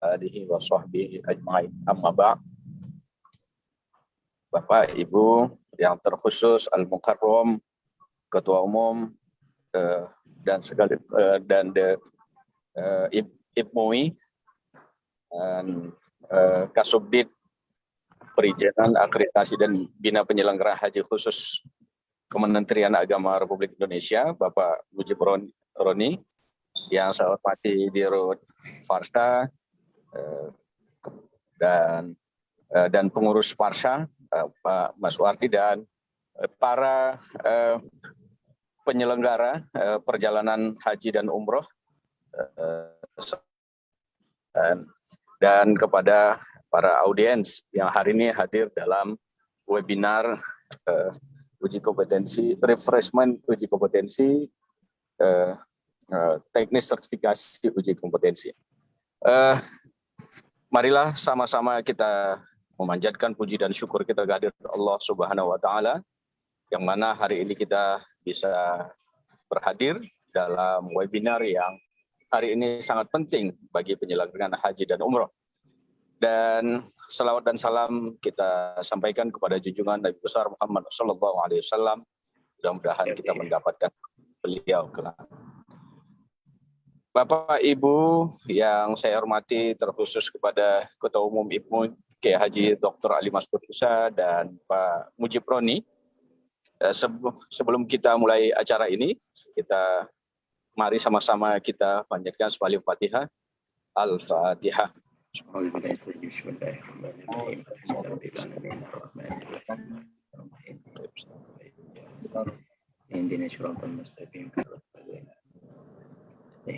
alihi wa sahbihi ajma'in. Amma ba'd. Bapak Ibu yang terkhusus Al-Mukarram, Ketua Umum dan IPMUI dan Kasubdit Perizinan Akreditasi dan Bina Penyelenggara Haji Khusus Kementerian Agama Republik Indonesia, Bapak Mujib Roni, yang saya hormati Dirut Farsha dan pengurus Farsha, Pak Mas Wardi, dan para penyelenggara perjalanan haji dan umroh, dan kepada para audiens yang hari ini hadir dalam webinar uji kompetensi, refreshment uji kompetensi, teknis sertifikasi uji kompetensi. Marilah sama-sama kita memanjatkan puji dan syukur kita kehadirat Allah Subhanahu wa Ta'ala, yang mana hari ini kita bisa berhadir dalam webinar yang hari ini sangat penting bagi penyelenggaraan haji dan umroh. Dan selawat dan salam kita sampaikan kepada junjungan Nabi besar Muhammad SAW. Mudah-mudahan kita mendapatkan beliau kelak. Bapak Ibu yang saya hormati, terkhusus kepada Ketua Umum IPMUI Kiai Haji Dr. Ali Maskur Musa dan Pak Mujib Roni. Sebelum kita mulai acara ini, mari sama-sama kita panjatkan sekali Fatihah. Al-Fatihah.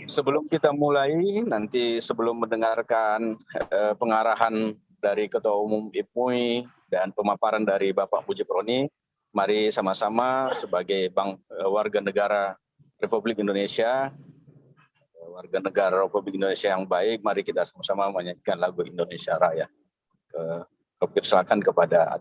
Sebelum kita mulai, nanti sebelum mendengarkan pengarahan dari Ketua Umum IPMUI dan pemaparan dari Bapak Mujib Roni, mari sama-sama sebagai warga negara Republik Indonesia, yang baik, mari kita sama-sama menyanyikan lagu Indonesia Raya. Silakan kepada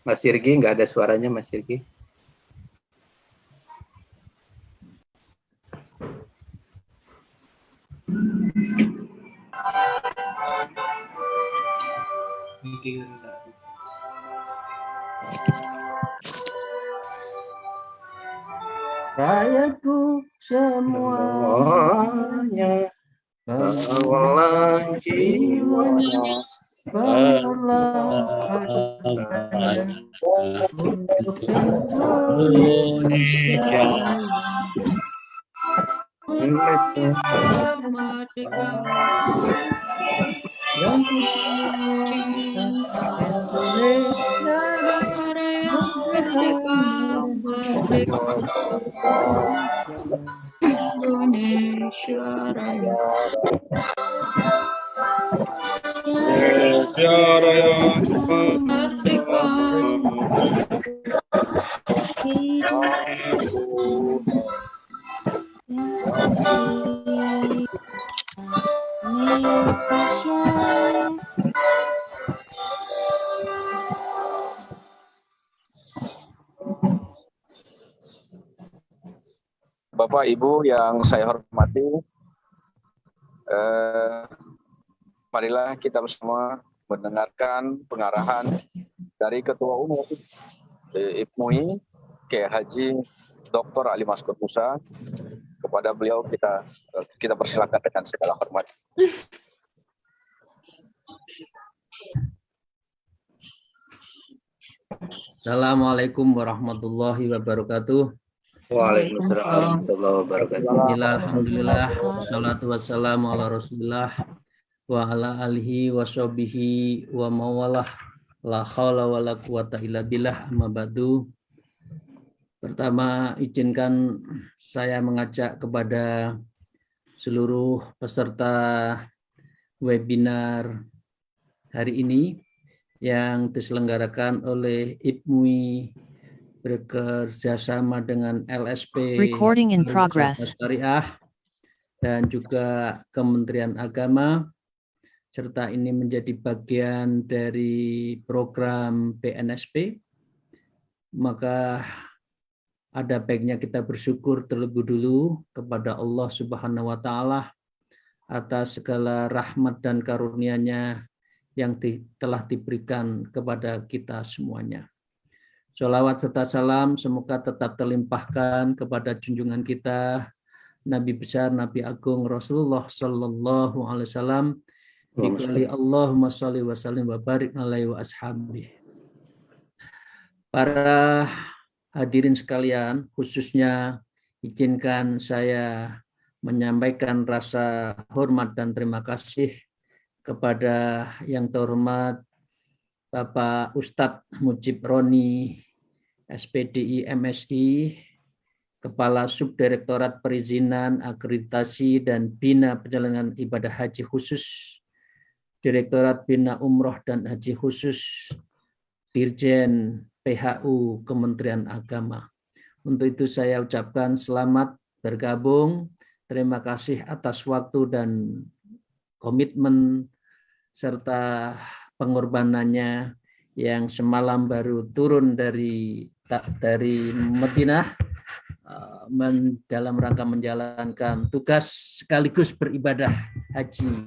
Mas Sirgi, nggak ada suaranya Mas Sirgi. Rakyatku semuanya, bawalah jiwanya, untuk Indonesia merdeka dan Indonesia Raya. Merdeka. Bapak Ibu yang saya hormati, marilah kita semua mendengarkan pengarahan dari Ketua Umum IPMUI Kiai Haji Dr. Ali Maskur Musa. Kepada beliau kita persilakan dengan segala hormat. Assalamualaikum warahmatullahi wabarakatuh. Waalaikumsalam warahmatullahi wabarakatuh. Alhamdulillah, wassalatu wassalamu ala rasulillah wa ala alihi wa sahbihi wa mawalah, la haula wa la quwata illa billah, amma ba'du. Pertama, izinkan saya mengajak kepada seluruh peserta webinar hari ini yang diselenggarakan oleh IPMUI bekerjasama dengan LSP Recording in progress. Syariah dan juga Kementerian Agama, serta ini menjadi bagian dari program BNSP, maka ada baiknya kita bersyukur terlebih dulu kepada Allah Subhanahu wa Ta'ala atas segala rahmat dan karunia-Nya yang telah diberikan kepada kita semuanya. Sholawat serta salam semoga tetap terlimpahkan kepada junjungan kita Nabi besar, Nabi agung Rasulullah Sallallahu Alaihi Wasallam. Dikali Allahumma sholli wa sallim wa barik alaihi wa ashabihi. Para hadirin sekalian, khususnya izinkan saya menyampaikan rasa hormat dan terima kasih kepada yang terhormat Bapak Ustadz Mujib Roni, SPDI MSI, Kepala Subdirektorat Perizinan, Akreditasi, dan Bina Penyelenggaraan Ibadah Haji Khusus, Direktorat Bina Umroh dan Haji Khusus, Dirjen PHU Kementerian Agama. Untuk itu saya ucapkan selamat bergabung, terima kasih atas waktu dan komitmen serta pengorbanannya yang semalam baru turun dari Madinah dalam rangka menjalankan tugas sekaligus beribadah haji.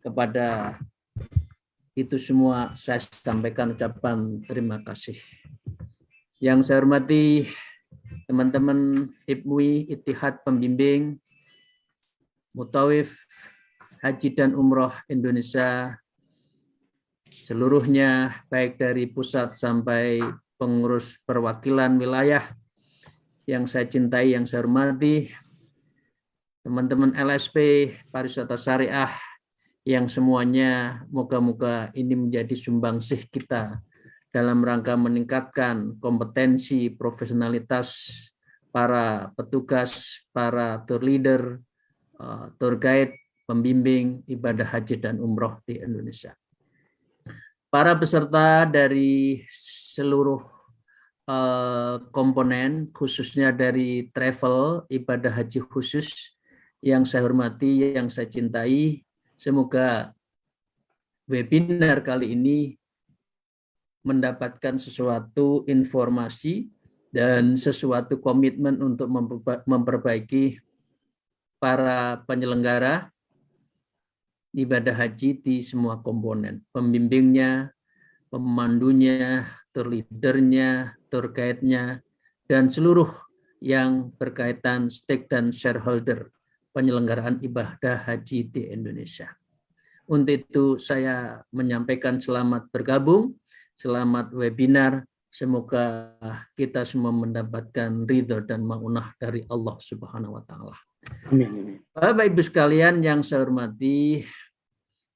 Kepada itu semua saya sampaikan ucapan terima kasih. Yang saya hormati teman-teman IPMUI, Ittihad Pembimbing Mutawif Haji dan Umroh Indonesia seluruhnya, baik dari pusat sampai pengurus perwakilan wilayah yang saya cintai, yang saya hormati, teman-teman LSP, pariwisata syariah, yang semuanya moga-moga ini menjadi sumbangsih kita dalam rangka meningkatkan kompetensi profesionalitas para petugas, para tour leader, tour guide, pembimbing ibadah haji dan umroh di Indonesia. Para peserta dari seluruh komponen, khususnya dari travel ibadah haji khusus, yang saya hormati, yang saya cintai, semoga webinar kali ini mendapatkan sesuatu informasi dan sesuatu komitmen untuk memperbaiki para penyelenggara ibadah haji di semua komponen, pembimbingnya, pemandunya, tour leadernya, tour guide-nya, dan seluruh yang berkaitan stake dan shareholder penyelenggaraan ibadah haji di Indonesia. Untuk itu saya menyampaikan selamat bergabung, selamat webinar, semoga kita semua mendapatkan ridho dan maunah dari Allah Subhanahu wa Ta'ala. Bapak Ibu sekalian yang saya hormati,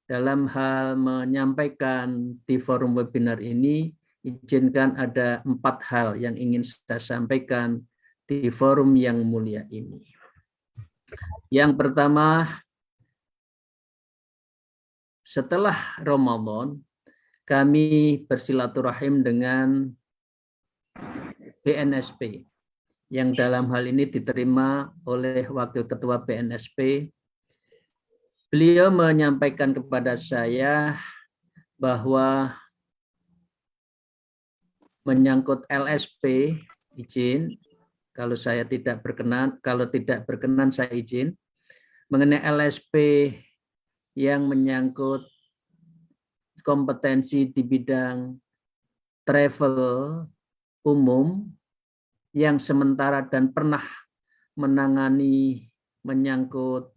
dalam hal menyampaikan di forum webinar ini, izinkan ada 4 hal yang ingin saya sampaikan di forum yang mulia ini. Yang pertama, setelah Ramadan, kami bersilaturahim dengan BNSP, yang dalam hal ini diterima oleh Wakil Ketua BNSP. Beliau menyampaikan kepada saya bahwa menyangkut LSP, izin, kalau tidak berkenan saya izin, mengenai LSP yang menyangkut kompetensi di bidang travel umum yang sementara dan pernah menangani menyangkut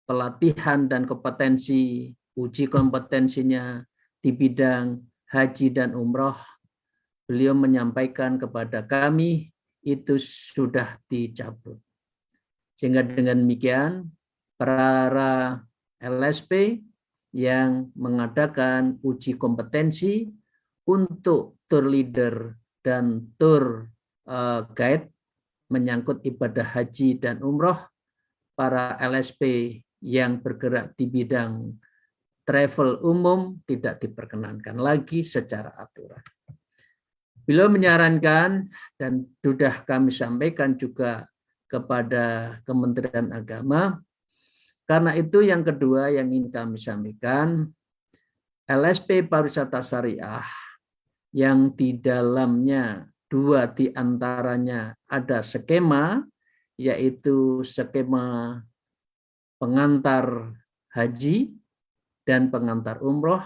pelatihan dan kompetensi, uji kompetensinya di bidang haji dan umroh, beliau menyampaikan kepada kami itu sudah dicabut. Sehingga dengan demikian, para LSP yang mengadakan uji kompetensi untuk tour leader dan tour guide menyangkut ibadah haji dan umroh, para LSP yang bergerak di bidang travel umum tidak diperkenankan lagi secara aturan. Beliau menyarankan dan sudah kami sampaikan juga kepada Kementerian Agama. Karena itu yang kedua yang ingin kami sampaikan, LSP pariwisata syariah yang di dalamnya 2 di antaranya ada skema, yaitu skema pengantar haji dan pengantar umroh,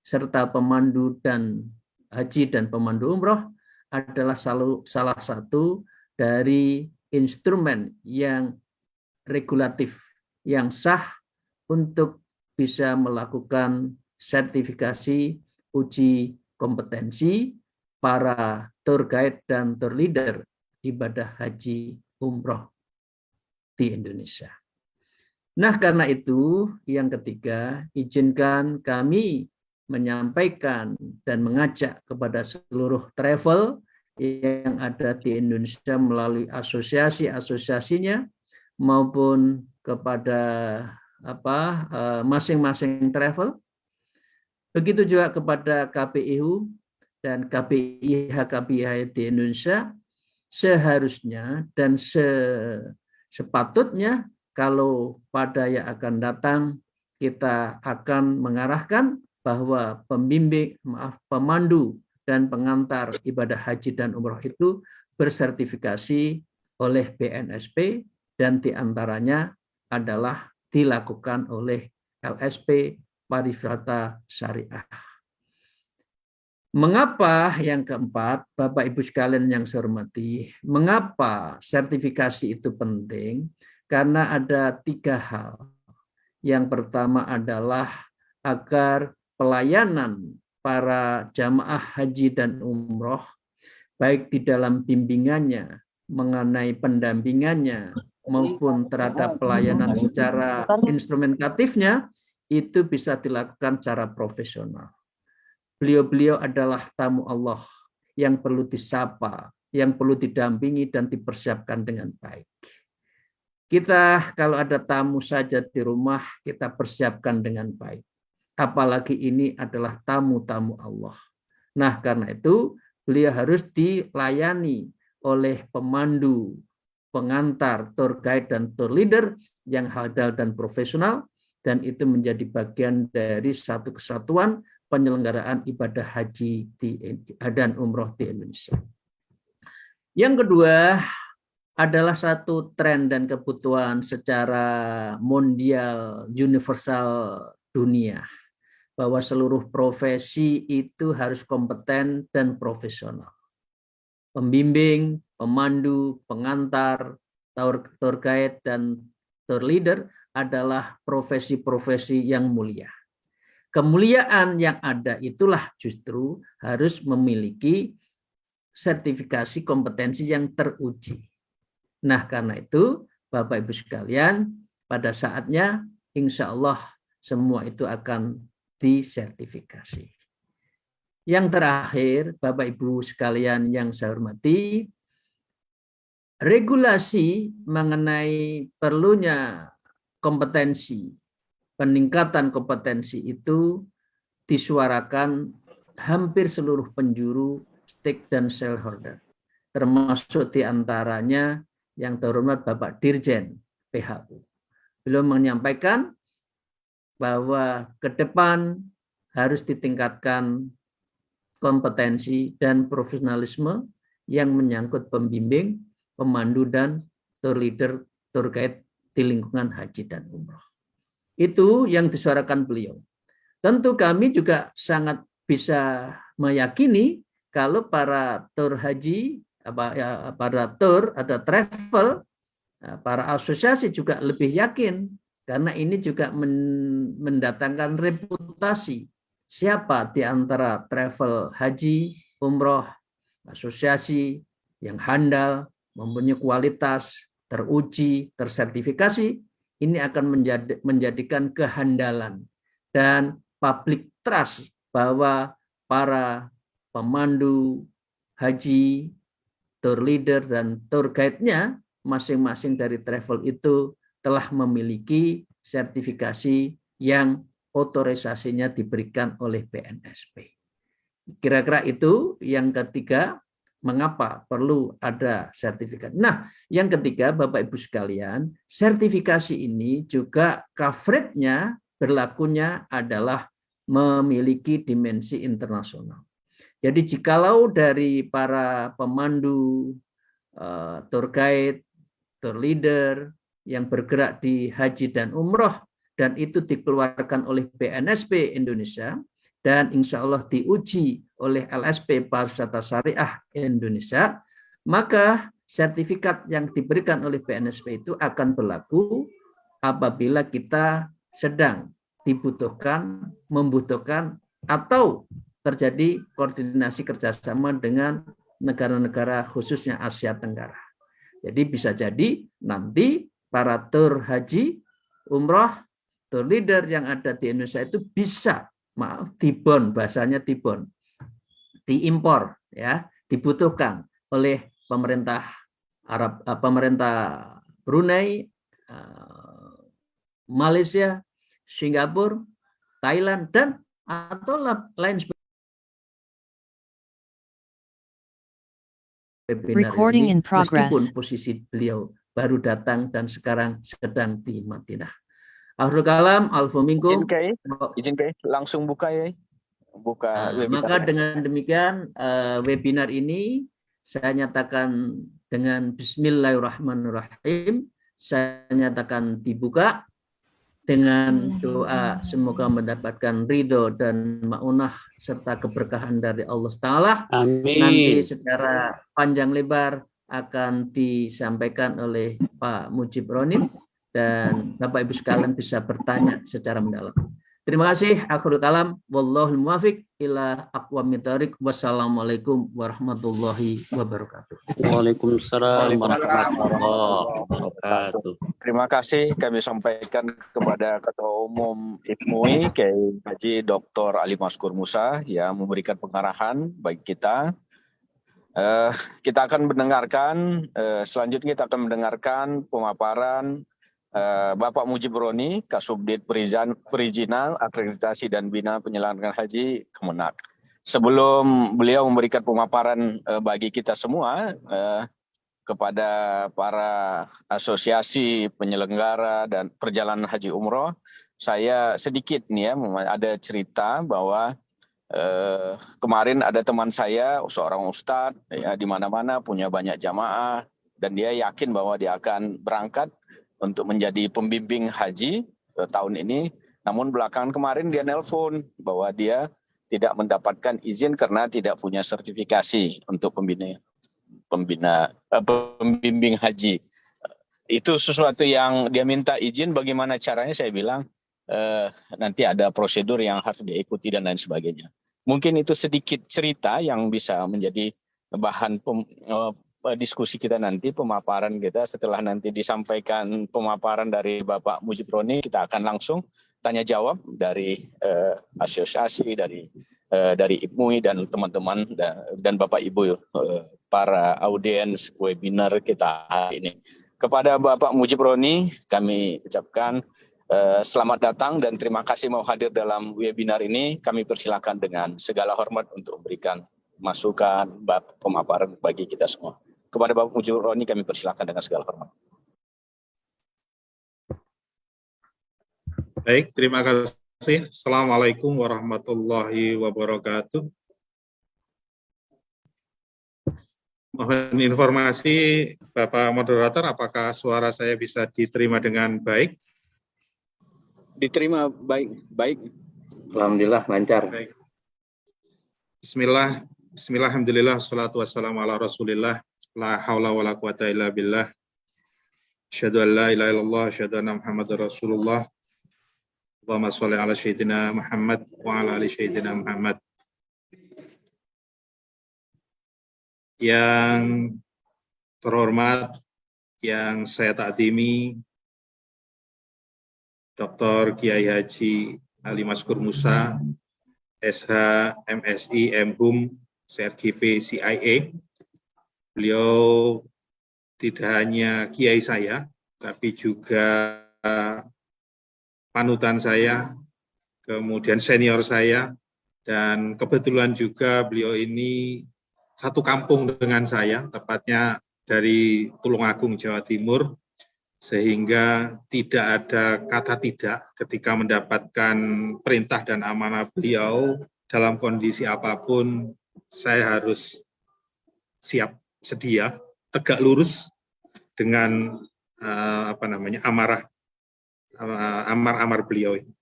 serta pemandu dan haji dan pemandu umroh adalah salah satu dari instrumen yang regulatif yang sah untuk bisa melakukan sertifikasi uji kompetensi para tour guide dan tour leader ibadah haji umroh di Indonesia. Nah, karena itu yang ketiga, izinkan kami menyampaikan dan mengajak kepada seluruh travel yang ada di Indonesia melalui asosiasi-asosiasinya maupun kepada masing-masing travel, begitu juga kepada KPIU dan KPIH di Indonesia, seharusnya dan sepatutnya kalau pada yang akan datang kita akan mengarahkan bahwa pemandu dan pengantar ibadah haji dan umroh itu bersertifikasi oleh BNSP dan diantaranya adalah dilakukan oleh LSP pariwisata syariah. Mengapa yang keempat, Bapak Ibu sekalian yang saya hormati, mengapa sertifikasi itu penting? Karena ada 3 hal. Yang pertama adalah agar pelayanan para jamaah haji dan umroh, baik di dalam bimbingannya, mengenai pendampingannya, maupun terhadap pelayanan secara instrumentatifnya, itu bisa dilakukan secara profesional. Beliau-beliau adalah tamu Allah yang perlu disapa, yang perlu didampingi dan dipersiapkan dengan baik. Kita kalau ada tamu saja di rumah, kita persiapkan dengan baik. Apalagi ini adalah tamu-tamu Allah. Nah, karena itu beliau harus dilayani oleh pemandu, pengantar, tour guide, dan tour leader yang handal dan profesional, dan itu menjadi bagian dari satu kesatuan penyelenggaraan ibadah haji dan umroh di Indonesia. Yang kedua adalah satu tren dan kebutuhan secara mondial, universal dunia, bahwa seluruh profesi itu harus kompeten dan profesional. Pembimbing, pemandu, pengantar, tour guide, dan tour leader adalah profesi-profesi yang mulia. Kemuliaan yang ada itulah justru harus memiliki sertifikasi kompetensi yang teruji. Nah, karena itu Bapak Ibu sekalian, pada saatnya insya Allah semua itu akan disertifikasi. Yang terakhir, Bapak Ibu sekalian yang saya hormati, regulasi mengenai perlunya kompetensi, peningkatan kompetensi itu disuarakan hampir seluruh penjuru, stake dan shareholder, termasuk diantaranya yang terhormat Bapak Dirjen PHU. Beliau menyampaikan bahwa ke depan harus ditingkatkan kompetensi dan profesionalisme yang menyangkut pembimbing, pemandu, dan tour leader, tour guide di lingkungan haji dan umroh. Itu yang disuarakan beliau. Tentu kami juga sangat bisa meyakini kalau para tour haji, para tour atau travel, para asosiasi juga lebih yakin karena ini juga mendatangkan reputasi. Siapa di antara travel haji, umroh, asosiasi yang handal, mempunyai kualitas, teruji, tersertifikasi, ini akan menjadikan kehandalan dan public trust bahwa para pemandu haji, tour leader dan tour guide-nya masing-masing dari travel itu telah memiliki sertifikasi yang otorisasinya diberikan oleh BNSP. Kira-kira itu yang ketiga, mengapa perlu ada sertifikat. Nah, yang ketiga, Bapak Ibu sekalian, sertifikasi ini juga coverage-nya berlakunya adalah memiliki dimensi internasional. Jadi jikalau dari para pemandu, tour guide, tour leader yang bergerak di haji dan umroh, dan itu dikeluarkan oleh BNSP Indonesia, dan insya Allah diuji oleh LSP Pariwisata Syariah Indonesia, maka sertifikat yang diberikan oleh BNSP itu akan berlaku apabila kita sedang dibutuhkan, membutuhkan, atau terjadi koordinasi kerjasama dengan negara-negara khususnya Asia Tenggara. Jadi bisa jadi nanti para tour haji, umroh, tour leader yang ada di Indonesia itu bisa, dibon, bahasanya dibon, diimpor, ya, dibutuhkan oleh pemerintah Arab, pemerintah Brunei, Malaysia, Singapura, Thailand, dan atau lain sebagainya. Recording in progress. Meskipun posisi beliau baru datang dan sekarang sedang di Madinah. Akhirul kalam, alfu minkum. Izin Kai, langsung buka ya. Buka webinar. Maka dengan demikian webinar ini saya nyatakan dengan Bismillahirrahmanirrahim. Saya nyatakan dibuka dengan doa semoga mendapatkan ridho dan maunah serta keberkahan dari Allah Ta'ala. Amin. Nanti secara panjang lebar akan disampaikan oleh Pak Mujib Ronim dan Bapak Ibu sekalian bisa bertanya secara mendalam. Terima kasih. Akhirul kalam. Wallahul muwafiq ila aqwamit thoriq. Wassalamualaikum warahmatullahi wabarakatuh. Waalaikumsalam warahmatullahi wabarakatuh. Terima kasih kami sampaikan kepada Ketua Umum IPMUI, Kiai Haji Dr. Ali Maskur Musa yang memberikan pengarahan bagi kita. Kita akan mendengarkan, selanjutnya kita akan mendengarkan pemaparan Bapak Mujib Roni, Kasubdit Perizinan, Akreditasi dan Bina Penyelenggaraan Haji Kemenak. Sebelum beliau memberikan pemaparan bagi kita semua, kepada para asosiasi penyelenggara dan perjalanan haji umroh, saya sedikit nih ya, ada cerita bahwa kemarin ada teman saya, seorang ustadz ya, di mana-mana punya banyak jamaah, dan dia yakin bahwa dia akan berangkat untuk menjadi pembimbing haji tahun ini. Namun belakangan kemarin dia nelpon bahwa dia tidak mendapatkan izin karena tidak punya sertifikasi untuk pembimbing haji. Itu sesuatu yang dia minta izin, bagaimana caranya, saya bilang nanti ada prosedur yang harus diikuti dan lain sebagainya. Mungkin itu sedikit cerita yang bisa menjadi bahan diskusi kita nanti, pemaparan kita. Setelah nanti disampaikan pemaparan dari Bapak Mujib Roni, kita akan langsung tanya jawab dari asosiasi, dari IPMUI dan teman-teman dan Bapak Ibu para audiens webinar kita hari ini. Kepada Bapak Mujib Roni kami ucapkan selamat datang dan terima kasih mau hadir dalam webinar ini. Kami persilakan dengan segala hormat untuk memberikan masukan, pemaparan bagi kita semua. Kepada Bapak Mujib Roni kami persilakan dengan segala hormat. Baik, terima kasih. Assalamualaikum warahmatullahi wabarakatuh. Mohon informasi Bapak Moderator, apakah suara saya bisa diterima dengan baik? Diterima baik. Alhamdulillah lancar. Baik. Bismillah, alhamdulillah, salatu wassalamu ala rasulillah, la hawla wa la quwata illa billah, asyhadu an la ilaha illallah, asyhadu anna Muhammadar Rasulullah, Allahumma sholli ala sayyidina Muhammad wa ala ali sayyidina Muhammad. Yang terhormat, yang saya takdimi, Dr. Kiai Haji Ali Maskur Musa, SH, MSI, MHUM, CRGP, CIA, Beliau tidak hanya kiai saya, tapi juga panutan saya, kemudian senior saya, dan kebetulan juga beliau ini satu kampung dengan saya, tepatnya dari Tulungagung, Jawa Timur, sehingga tidak ada kata tidak ketika mendapatkan perintah dan amanah beliau. Dalam kondisi apapun, saya harus siap sedia, tegak lurus dengan amar beliau ini.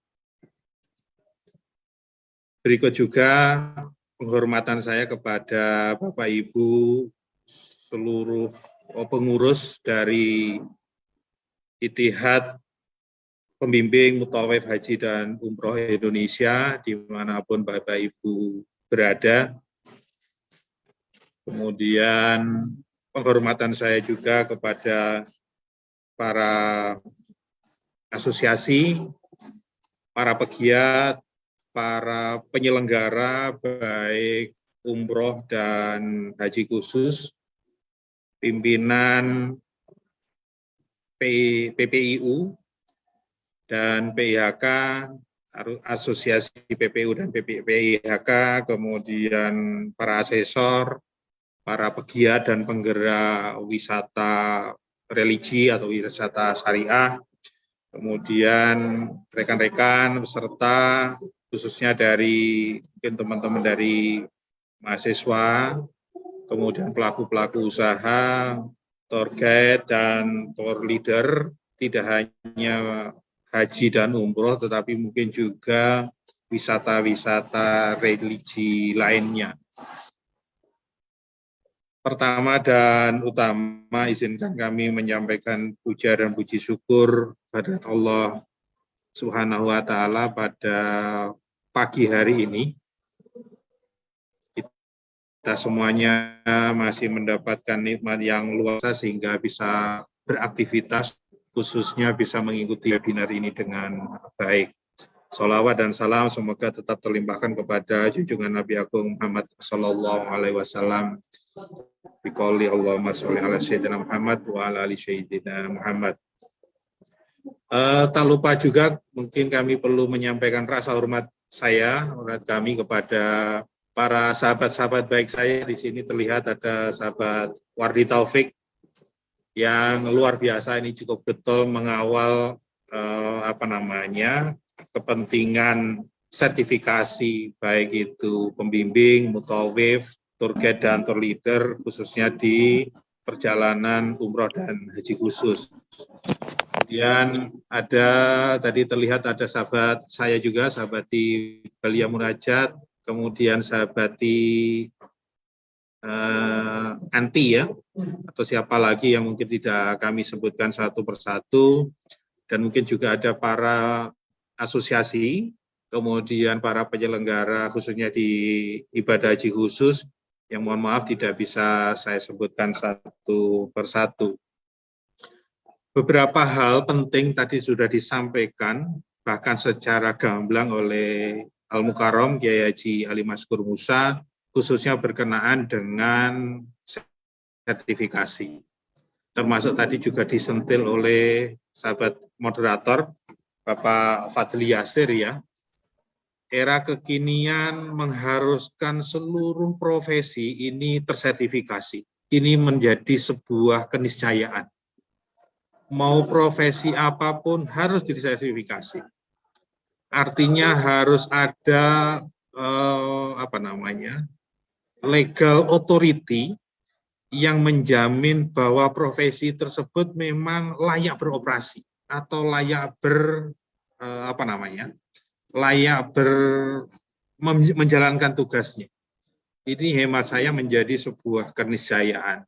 Berikut juga penghormatan saya kepada Bapak Ibu seluruh pengurus dari Ittihad Pembimbing Mutawif Haji dan Umroh Indonesia, dimanapun Bapak Ibu berada. Kemudian penghormatan saya juga kepada para asosiasi, para pegiat, para penyelenggara baik umroh dan haji khusus, pimpinan PPIU dan PIHK, asosiasi PPU dan PIHK, kemudian para asesor, para pegiat dan penggerak wisata religi atau wisata syariah, kemudian rekan-rekan peserta, khususnya dari mungkin teman-teman dari mahasiswa, kemudian pelaku-pelaku usaha, tour guide dan tour leader, tidak hanya haji dan umroh, tetapi mungkin juga wisata-wisata religi lainnya. Pertama dan utama, izinkan kami menyampaikan puja dan puji syukur kepada Allah Subhanahu wa Ta'ala pada pagi hari ini. Kita semuanya masih mendapatkan nikmat yang luar biasa sehingga bisa beraktivitas, khususnya bisa mengikuti webinar ini dengan baik. Sholawat dan salam semoga tetap terlimpahkan kepada junjungan Nabi Agung Muhammad Sallallahu Alaihi Wasallam. Biqouli Allahumma sholli ala Sayyidina Muhammad wa ala ali Sayyidina Muhammad. Tak lupa juga mungkin kami perlu menyampaikan rasa hormat kami kepada para sahabat-sahabat baik saya. Di sini terlihat ada sahabat Wardi Taufik yang luar biasa, ini cukup betul mengawal kepentingan sertifikasi baik itu pembimbing, mutawif, tour guide dan tour leader khususnya di perjalanan umroh dan haji khusus. Kemudian tadi terlihat ada sahabat saya juga, sahabati Balia Munajat, kemudian sahabati Anti ya, atau siapa lagi yang mungkin tidak kami sebutkan satu persatu, dan mungkin juga ada para asosiasi, kemudian para penyelenggara khususnya di ibadah haji khusus, yang mohon maaf tidak bisa saya sebutkan satu persatu. Beberapa hal penting tadi sudah disampaikan, bahkan secara gamblang oleh Al-Mukarram Kiai Haji Ali Maskur Musa, khususnya berkenaan dengan sertifikasi. Termasuk tadi juga disentil oleh sahabat moderator, Bapak Fadli Yasir ya. Era kekinian mengharuskan seluruh profesi ini tersertifikasi. Ini menjadi sebuah keniscayaan. Mau profesi apapun harus disertifikasi. Artinya harus ada legal authority yang menjamin bahwa profesi tersebut memang layak beroperasi atau layak menjalankan tugasnya. Ini hemat saya menjadi sebuah keniscayaan.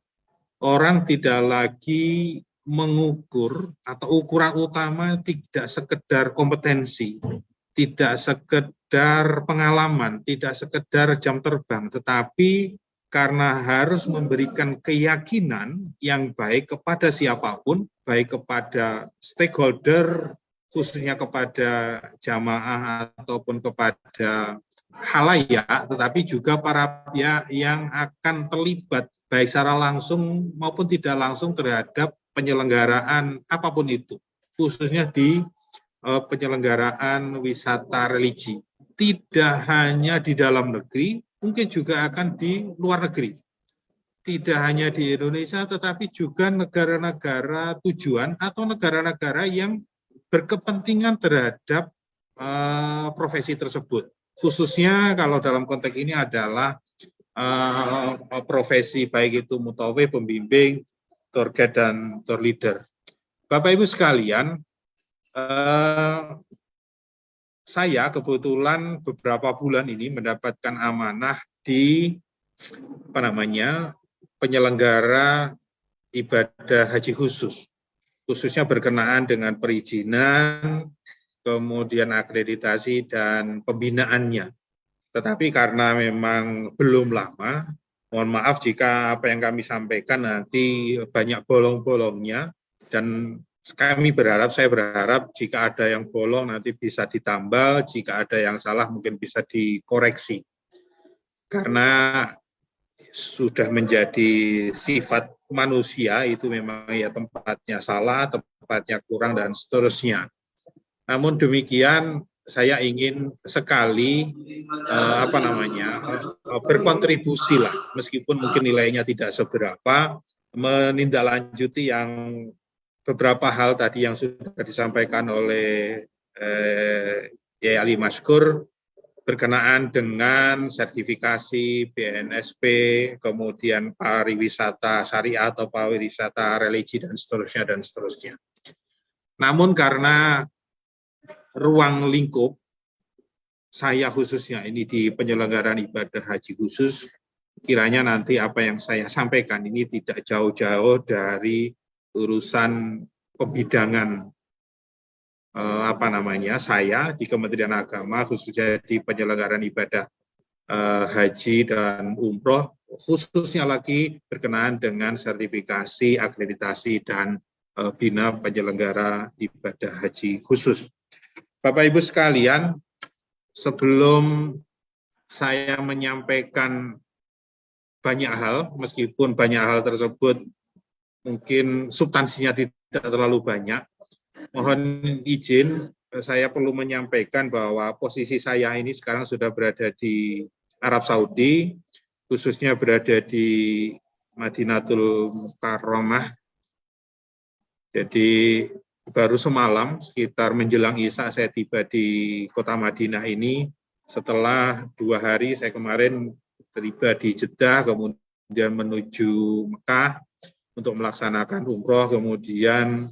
Orang tidak lagi mengukur atau ukuran utama tidak sekedar kompetensi, tidak sekedar pengalaman, tidak sekedar jam terbang, tetapi karena harus memberikan keyakinan yang baik kepada siapapun, baik kepada stakeholder, khususnya kepada jamaah ataupun kepada khalayak, tetapi juga para pihak yang akan terlibat baik secara langsung maupun tidak langsung terhadap penyelenggaraan apapun itu, khususnya di penyelenggaraan wisata religi. Tidak hanya di dalam negeri, mungkin juga akan di luar negeri. Tidak hanya di Indonesia, tetapi juga negara-negara tujuan atau negara-negara yang berkepentingan terhadap profesi tersebut. Khususnya kalau dalam konteks ini adalah profesi baik itu mutawif, pembimbing, tour guide, dan tour leader. Bapak Ibu sekalian, saya kebetulan beberapa bulan ini mendapatkan amanah di penyelenggara ibadah haji khusus, khususnya berkenaan dengan perizinan, kemudian akreditasi dan pembinaannya. Tetapi karena memang belum lama, mohon maaf jika apa yang kami sampaikan nanti banyak bolong-bolongnya, dan saya berharap jika ada yang bolong nanti bisa ditambal, jika ada yang salah mungkin bisa dikoreksi. Karena sudah menjadi sifat manusia, itu memang ya tempatnya salah, tempatnya kurang, dan seterusnya. Namun demikian, saya ingin sekali berkontribusi lah, meskipun mungkin nilainya tidak seberapa, menindaklanjuti yang beberapa hal tadi yang sudah disampaikan oleh Yai Ali Maskur berkenaan dengan sertifikasi BNSP, kemudian pariwisata syariah atau pariwisata religi, dan seterusnya. Namun karena ruang lingkup saya khususnya ini di penyelenggaraan ibadah haji khusus, kiranya nanti apa yang saya sampaikan ini tidak jauh-jauh dari urusan pembidangan saya di Kementerian Agama, khususnya di penyelenggaraan ibadah haji dan umroh, khususnya lagi berkenaan dengan sertifikasi, akreditasi, dan bina penyelenggara ibadah haji khusus. Bapak Ibu sekalian, sebelum saya menyampaikan banyak hal, meskipun banyak hal tersebut mungkin substansinya tidak terlalu banyak, mohon izin saya perlu menyampaikan bahwa posisi saya ini sekarang sudah berada di Arab Saudi, khususnya berada di Madinatul Mukarramah. Jadi baru semalam sekitar menjelang Isya saya tiba di kota Madinah ini. Setelah 2 hari saya kemarin tiba di Jeddah, kemudian menuju Mekah untuk melaksanakan umroh, kemudian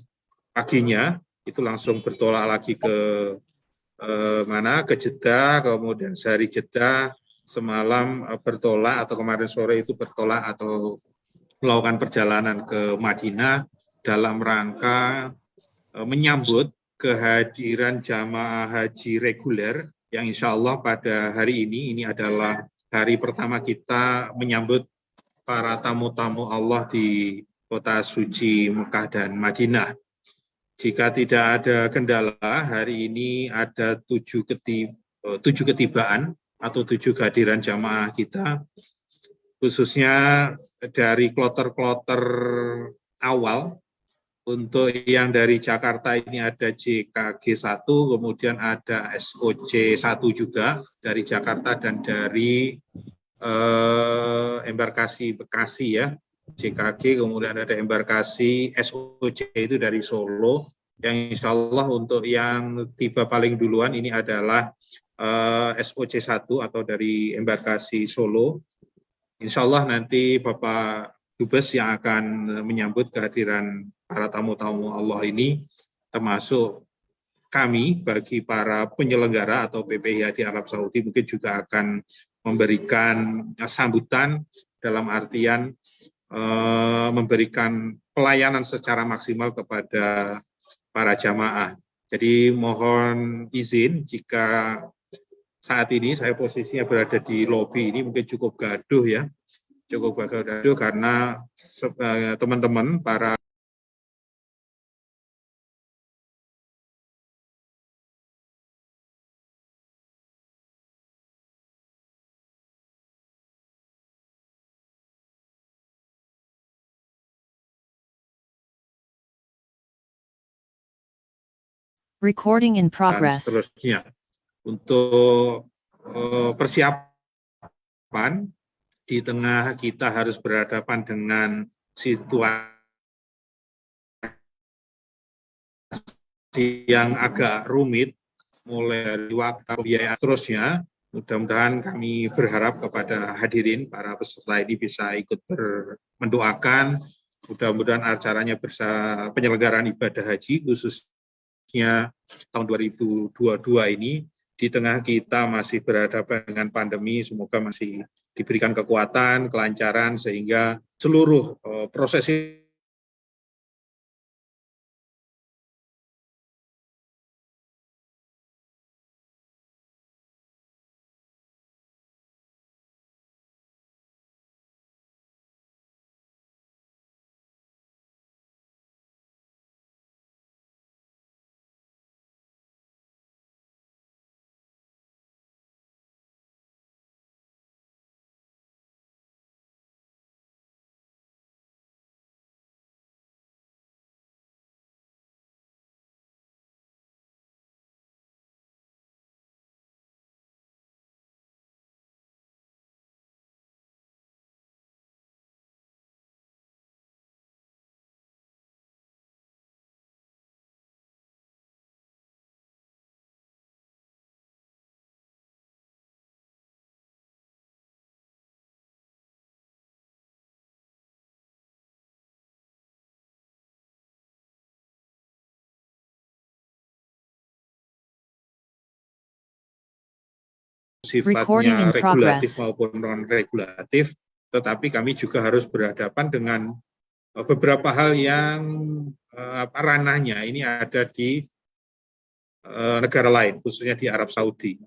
paginya itu langsung bertolak lagi ke Jeddah, kemudian sehari Jeddah, semalam bertolak atau kemarin sore itu bertolak atau melakukan perjalanan ke Madinah dalam rangka menyambut kehadiran jamaah haji reguler yang insya Allah pada hari ini adalah hari pertama kita menyambut para tamu-tamu Allah di kota suci Mekah dan Madinah. Jika tidak ada kendala, hari ini ada 7 ketibaan atau 7 kehadiran jamaah kita, khususnya dari kloter-kloter awal. Untuk yang dari Jakarta ini ada JKG 1, kemudian ada SOC 1 juga dari Jakarta, dan dari embarkasi Bekasi ya, JKG, kemudian ada embarkasi SOC itu dari Solo, yang insya Allah untuk yang tiba paling duluan ini adalah SOC 1 atau dari embarkasi Solo. Insya Allah nanti Bapak Dubes yang akan menyambut kehadiran para tamu-tamu Allah ini, termasuk kami bagi para penyelenggara atau PPIH di Arab Saudi mungkin juga akan memberikan sambutan dalam artian memberikan pelayanan secara maksimal kepada para jamaah. Jadi mohon izin jika saat ini saya posisinya berada di lobi ini mungkin cukup gaduh ya, karena teman-teman para Recording in dan progress. seterusnya. Untuk persiapan di tengah kita harus berhadapan dengan situasi yang agak rumit, mulai dari waktu biaya seterusnya. Mudah-mudahan kami berharap kepada hadirin para peserta ini bisa ikut mendoakan. Mudah-mudahan acaranya penyelenggaraan ibadah haji khususnya tahun 2022 ini di tengah kita masih berhadapan dengan pandemi, semoga masih diberikan kekuatan, kelancaran sehingga seluruh proses Recording in sifatnya regulatif progress. maupun non-regulatif, tetapi kami juga harus berhadapan dengan beberapa hal yang ranahnya ini ada di negara lain, khususnya di Arab Saudi.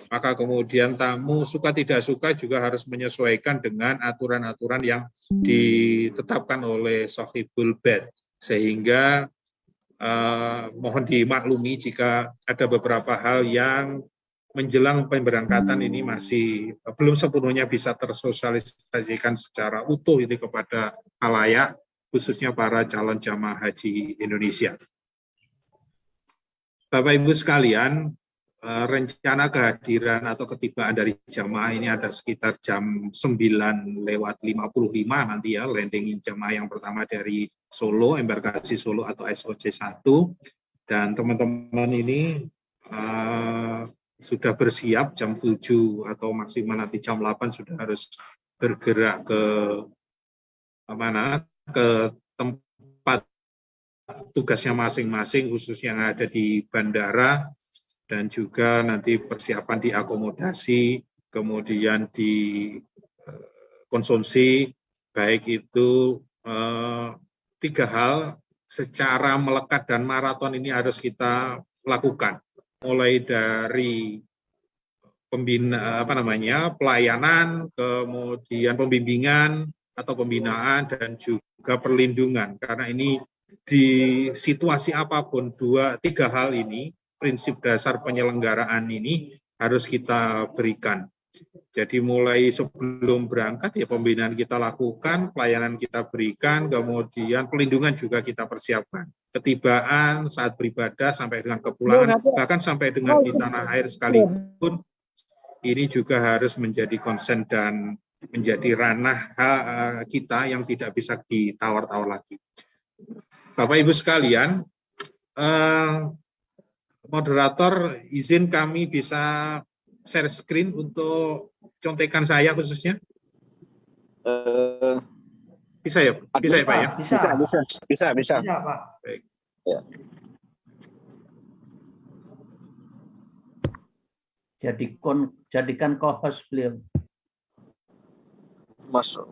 Maka kemudian tamu suka tidak suka juga harus menyesuaikan dengan aturan-aturan yang ditetapkan oleh Sohibul Bed, sehingga mohon dimaklumi jika ada beberapa hal yang menjelang pemberangkatan ini masih belum sepenuhnya bisa tersosialisasikan secara utuh itu kepada khalayak, khususnya para calon jamaah haji Indonesia. Bapak Ibu sekalian, rencana kehadiran atau ketibaan dari jamaah ini ada sekitar jam 9:55 nanti ya, landing jamaah yang pertama dari Solo, embarkasi Solo atau SOC1, dan teman-teman ini sudah bersiap jam 7 atau maksimal nanti jam 8 sudah harus bergerak ke tempat tugasnya masing-masing, khususnya yang ada di bandara, dan juga nanti persiapan di akomodasi, kemudian di konsumsi, baik itu 3 hal secara melekat dan maraton ini harus kita lakukan, mulai dari pelayanan, kemudian pembimbingan atau pembinaan, dan juga perlindungan, karena ini di situasi apapun 2-3 hal ini, prinsip dasar penyelenggaraan ini harus kita berikan. Jadi mulai sebelum berangkat ya pembinaan kita lakukan, pelayanan kita berikan, kemudian pelindungan juga kita persiapkan. Ketibaan, saat beribadah, sampai dengan kepulangan, bahkan sampai dengan di tanah air sekalipun, ini juga harus menjadi konsen dan menjadi ranah kita yang tidak bisa ditawar-tawar lagi. Bapak Ibu sekalian, moderator, izin kami bisa share screen untuk contekan saya khususnya. Bisa ya? Bisa ya Pak ya? Bisa. Pak. Baik. Ya. Jadikan co-host beliau. Masuk.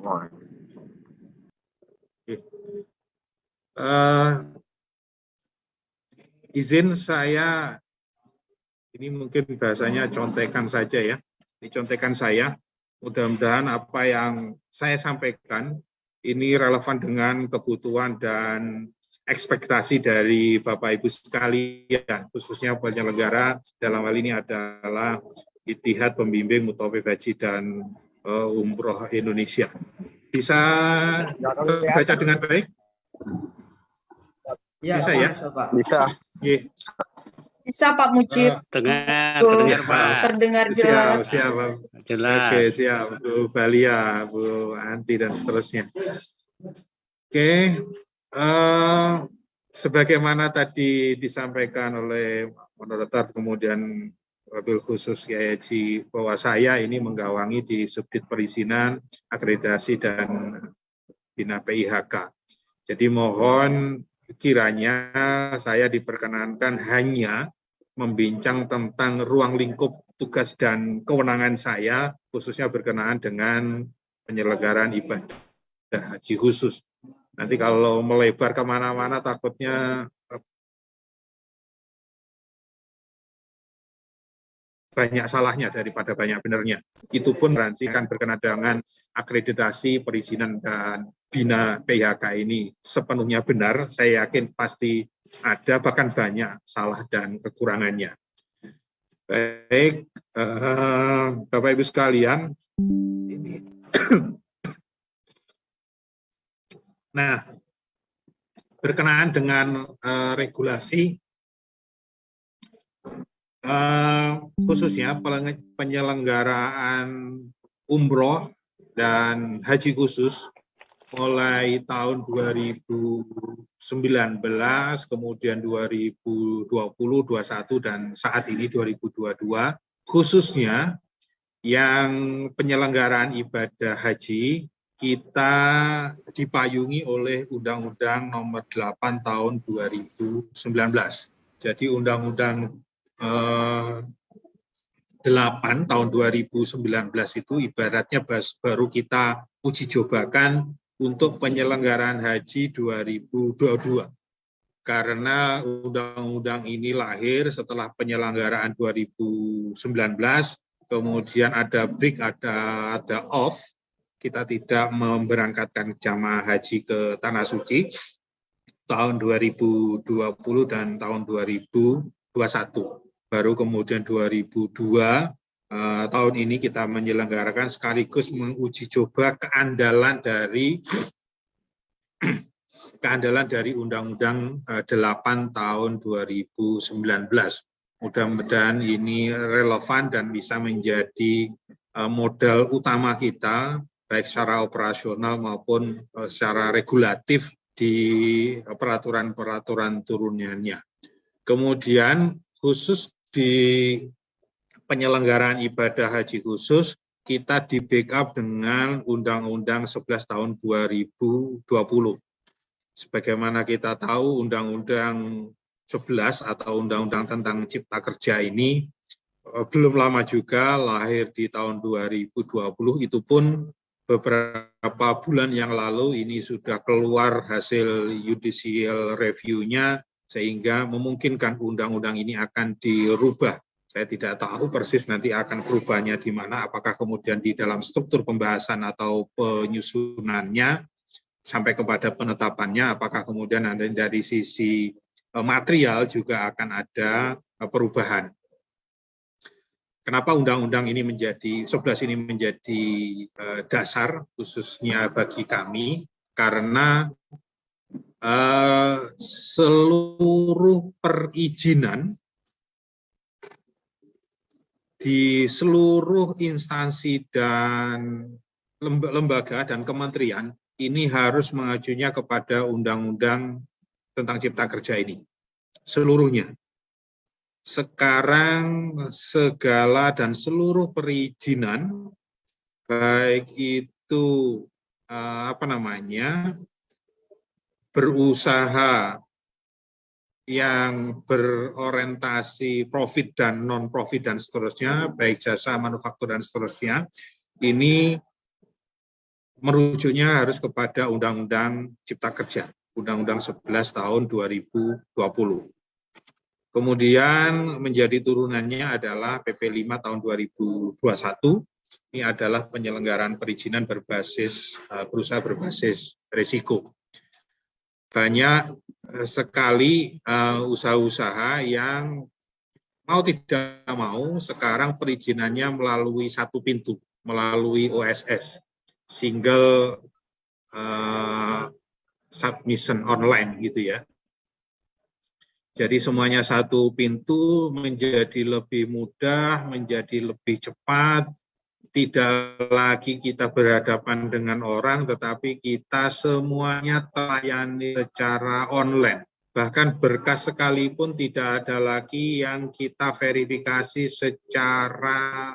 Izin saya, ini mungkin bahasanya contekan saja ya. Ini contekan saya. Mudah-mudahan apa yang saya sampaikan ini relevan dengan kebutuhan dan ekspektasi dari Bapak Ibu sekalian, khususnya penyelenggara dalam hal ini adalah Ittihad Pembimbing Mutawif Haji dan Umroh Indonesia. Bisa terbaca dengan baik? Ya, bisa ya? Pak. Bisa. Bisa Pak Mujib. Terdengar Pak. Terdengar jelas. Siap. Jelas. Oke, siap. Bu Balia, Bu Anti, dan seterusnya. Oke, sebagaimana tadi disampaikan oleh moderator, kemudian wabil khusus Kiai Haji, bahwa saya ini menggawangi di Subdit Perizinan, Akreditasi, dan Bina PIHK. Jadi mohon kiranya saya diperkenankan hanya membincang tentang ruang lingkup tugas dan kewenangan saya, khususnya berkenaan dengan penyelenggaraan ibadah haji khusus. Nanti kalau melebar kemana-mana takutnya banyak salahnya daripada banyak benernya. Itu pun nanti akan berkenaan dengan akreditasi, perizinan, dan bina PIHK ini sepenuhnya benar. Saya yakin pasti ada, bahkan banyak salah dan kekurangannya. Baik, Bapak Ibu sekalian, ini. Nah, berkenaan dengan regulasi, khususnya penyelenggaraan umroh dan haji khusus mulai tahun 2019, kemudian 2020, 2021, dan saat ini 2022, khususnya yang penyelenggaraan ibadah haji, kita dipayungi oleh Undang-Undang Nomor 8 Tahun 2019. Jadi Undang-Undang 8 tahun 2019 itu ibaratnya baru kita uji cobakan untuk penyelenggaraan haji 2022. Karena undang-undang ini lahir setelah penyelenggaraan 2019, kemudian ada break, ada off, kita tidak memberangkatkan jamaah haji ke Tanah Suci tahun 2020 dan tahun 2021. Baru kemudian 2002 tahun ini kita menyelenggarakan sekaligus menguji coba keandalan dari Undang-Undang 8 tahun 2019. Mudah-mudahan ini relevan dan bisa menjadi modal utama kita, baik secara operasional maupun secara regulatif di peraturan-peraturan turunannya. Kemudian khusus di penyelenggaraan ibadah haji khusus, kita di backup dengan Undang-Undang 11 tahun 2020. Sebagaimana kita tahu, Undang-Undang 11 atau Undang-Undang tentang Cipta Kerja ini belum lama juga lahir di tahun 2020, itu pun beberapa bulan yang lalu ini sudah keluar hasil judicial review-nya, sehingga memungkinkan undang-undang ini akan dirubah. Saya tidak tahu persis nanti akan perubahannya di mana, apakah kemudian di dalam struktur pembahasan atau penyusunannya sampai kepada penetapannya, apakah kemudian dari sisi material juga akan ada perubahan. Kenapa undang-undang ini 11 ini menjadi dasar khususnya bagi kami? Karena seluruh perizinan di seluruh instansi dan lembaga dan kementerian ini harus mengajunya kepada Undang-Undang tentang Cipta Kerja ini. Seluruhnya. Sekarang segala dan seluruh perizinan, baik itu berusaha yang berorientasi profit dan non-profit dan seterusnya, baik jasa, manufaktur dan seterusnya, ini merujuknya harus kepada Undang-Undang Cipta Kerja, Undang-Undang 11 tahun 2020. Kemudian menjadi turunannya adalah PP 5 tahun 2021, ini adalah penyelenggaraan perizinan berusaha berbasis risiko. banyak sekali usaha-usaha yang mau tidak mau sekarang perizinannya melalui satu pintu, melalui OSS, single submission online gitu ya. Jadi semuanya satu pintu, menjadi lebih mudah, menjadi lebih cepat, tidak lagi kita berhadapan dengan orang, tetapi kita semuanya terlayani secara online. Bahkan berkas sekalipun tidak ada lagi yang kita verifikasi secara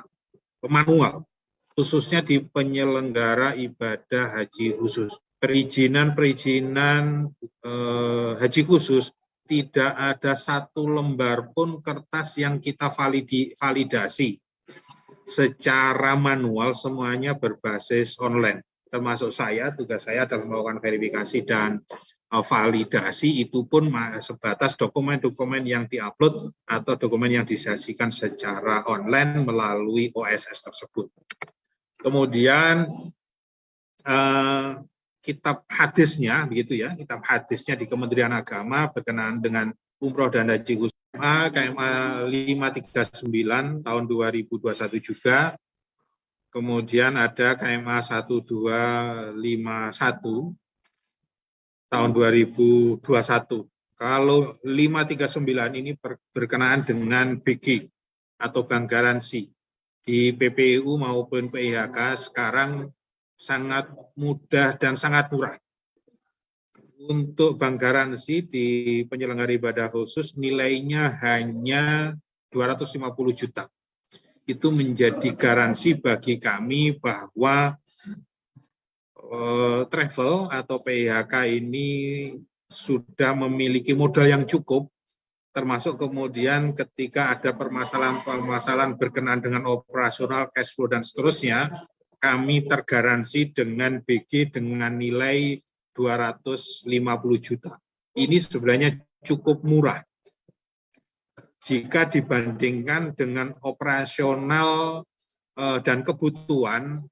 manual, khususnya di penyelenggara ibadah haji khusus. Perizinan haji khusus, tidak ada satu lembar pun kertas yang kita validasi secara manual, semuanya berbasis online. Termasuk saya, tugas saya adalah melakukan verifikasi dan validasi, itu pun sebatas dokumen-dokumen yang diupload atau dokumen yang disajikan secara online melalui OSS tersebut. Kemudian kitab hadisnya, begitu ya, kitab hadisnya di Kementerian Agama berkenaan dengan umroh dan haji khusus KMA 539 tahun 2021 juga. Kemudian ada KMA 1251 tahun 2021. Kalau 539 ini berkenaan dengan BG atau bank garansi di PPU maupun PIHK sekarang sangat mudah dan sangat murah. Untuk bank garansi di penyelenggara ibadah khusus nilainya hanya 250 juta. Itu menjadi garansi bagi kami bahwa travel atau PIHK ini sudah memiliki modal yang cukup, termasuk kemudian ketika ada permasalahan-permasalahan berkenaan dengan operasional, cash flow, dan seterusnya, kami tergaransi dengan BG dengan nilai 250 juta. Ini sebenarnya cukup murah jika dibandingkan dengan operasional dan kebutuhan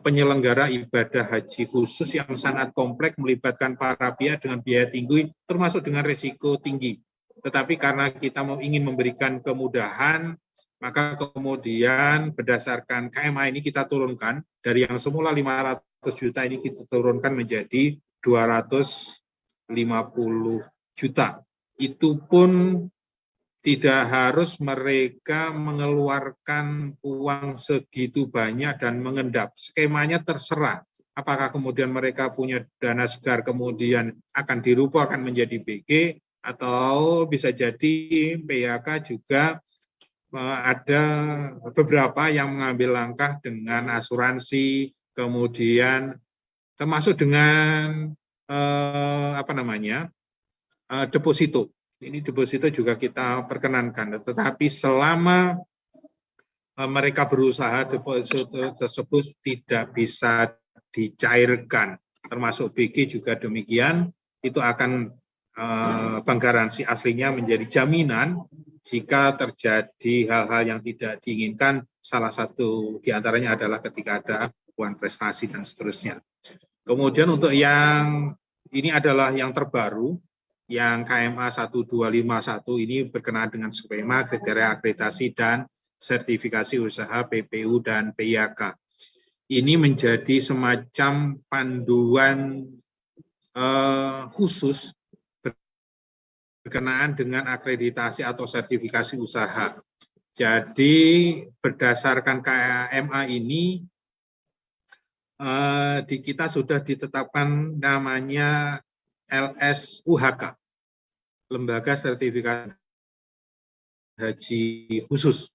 penyelenggara ibadah haji khusus yang sangat kompleks, melibatkan para pihak dengan biaya tinggi, termasuk dengan risiko tinggi. Tetapi karena kita ingin memberikan kemudahan, maka kemudian berdasarkan KMA ini kita turunkan dari yang semula 500 juta ini kita turunkan menjadi 250 juta. Itu pun tidak harus mereka mengeluarkan uang segitu banyak dan mengendap. Skemanya terserah. Apakah kemudian mereka punya dana segar kemudian akan dirubah akan menjadi BG, atau bisa jadi PIHK juga ada beberapa yang mengambil langkah dengan asuransi, kemudian termasuk dengan deposito. Ini deposito juga kita perkenankan, tetapi selama mereka berusaha deposito tersebut tidak bisa dicairkan, termasuk BG juga demikian, itu akan bank garansi aslinya menjadi jaminan jika terjadi hal-hal yang tidak diinginkan, salah satu diantaranya adalah ketika ada gangguan prestasi dan seterusnya. Kemudian untuk yang ini adalah yang terbaru, yang KMA 1251 ini berkenaan dengan skema kriteria akreditasi dan sertifikasi usaha PPU dan PIHK. Ini menjadi semacam panduan khusus berkenaan dengan akreditasi atau sertifikasi usaha. Jadi berdasarkan KMA ini di kita sudah ditetapkan namanya LSUHK, Lembaga Sertifikasi Haji Khusus.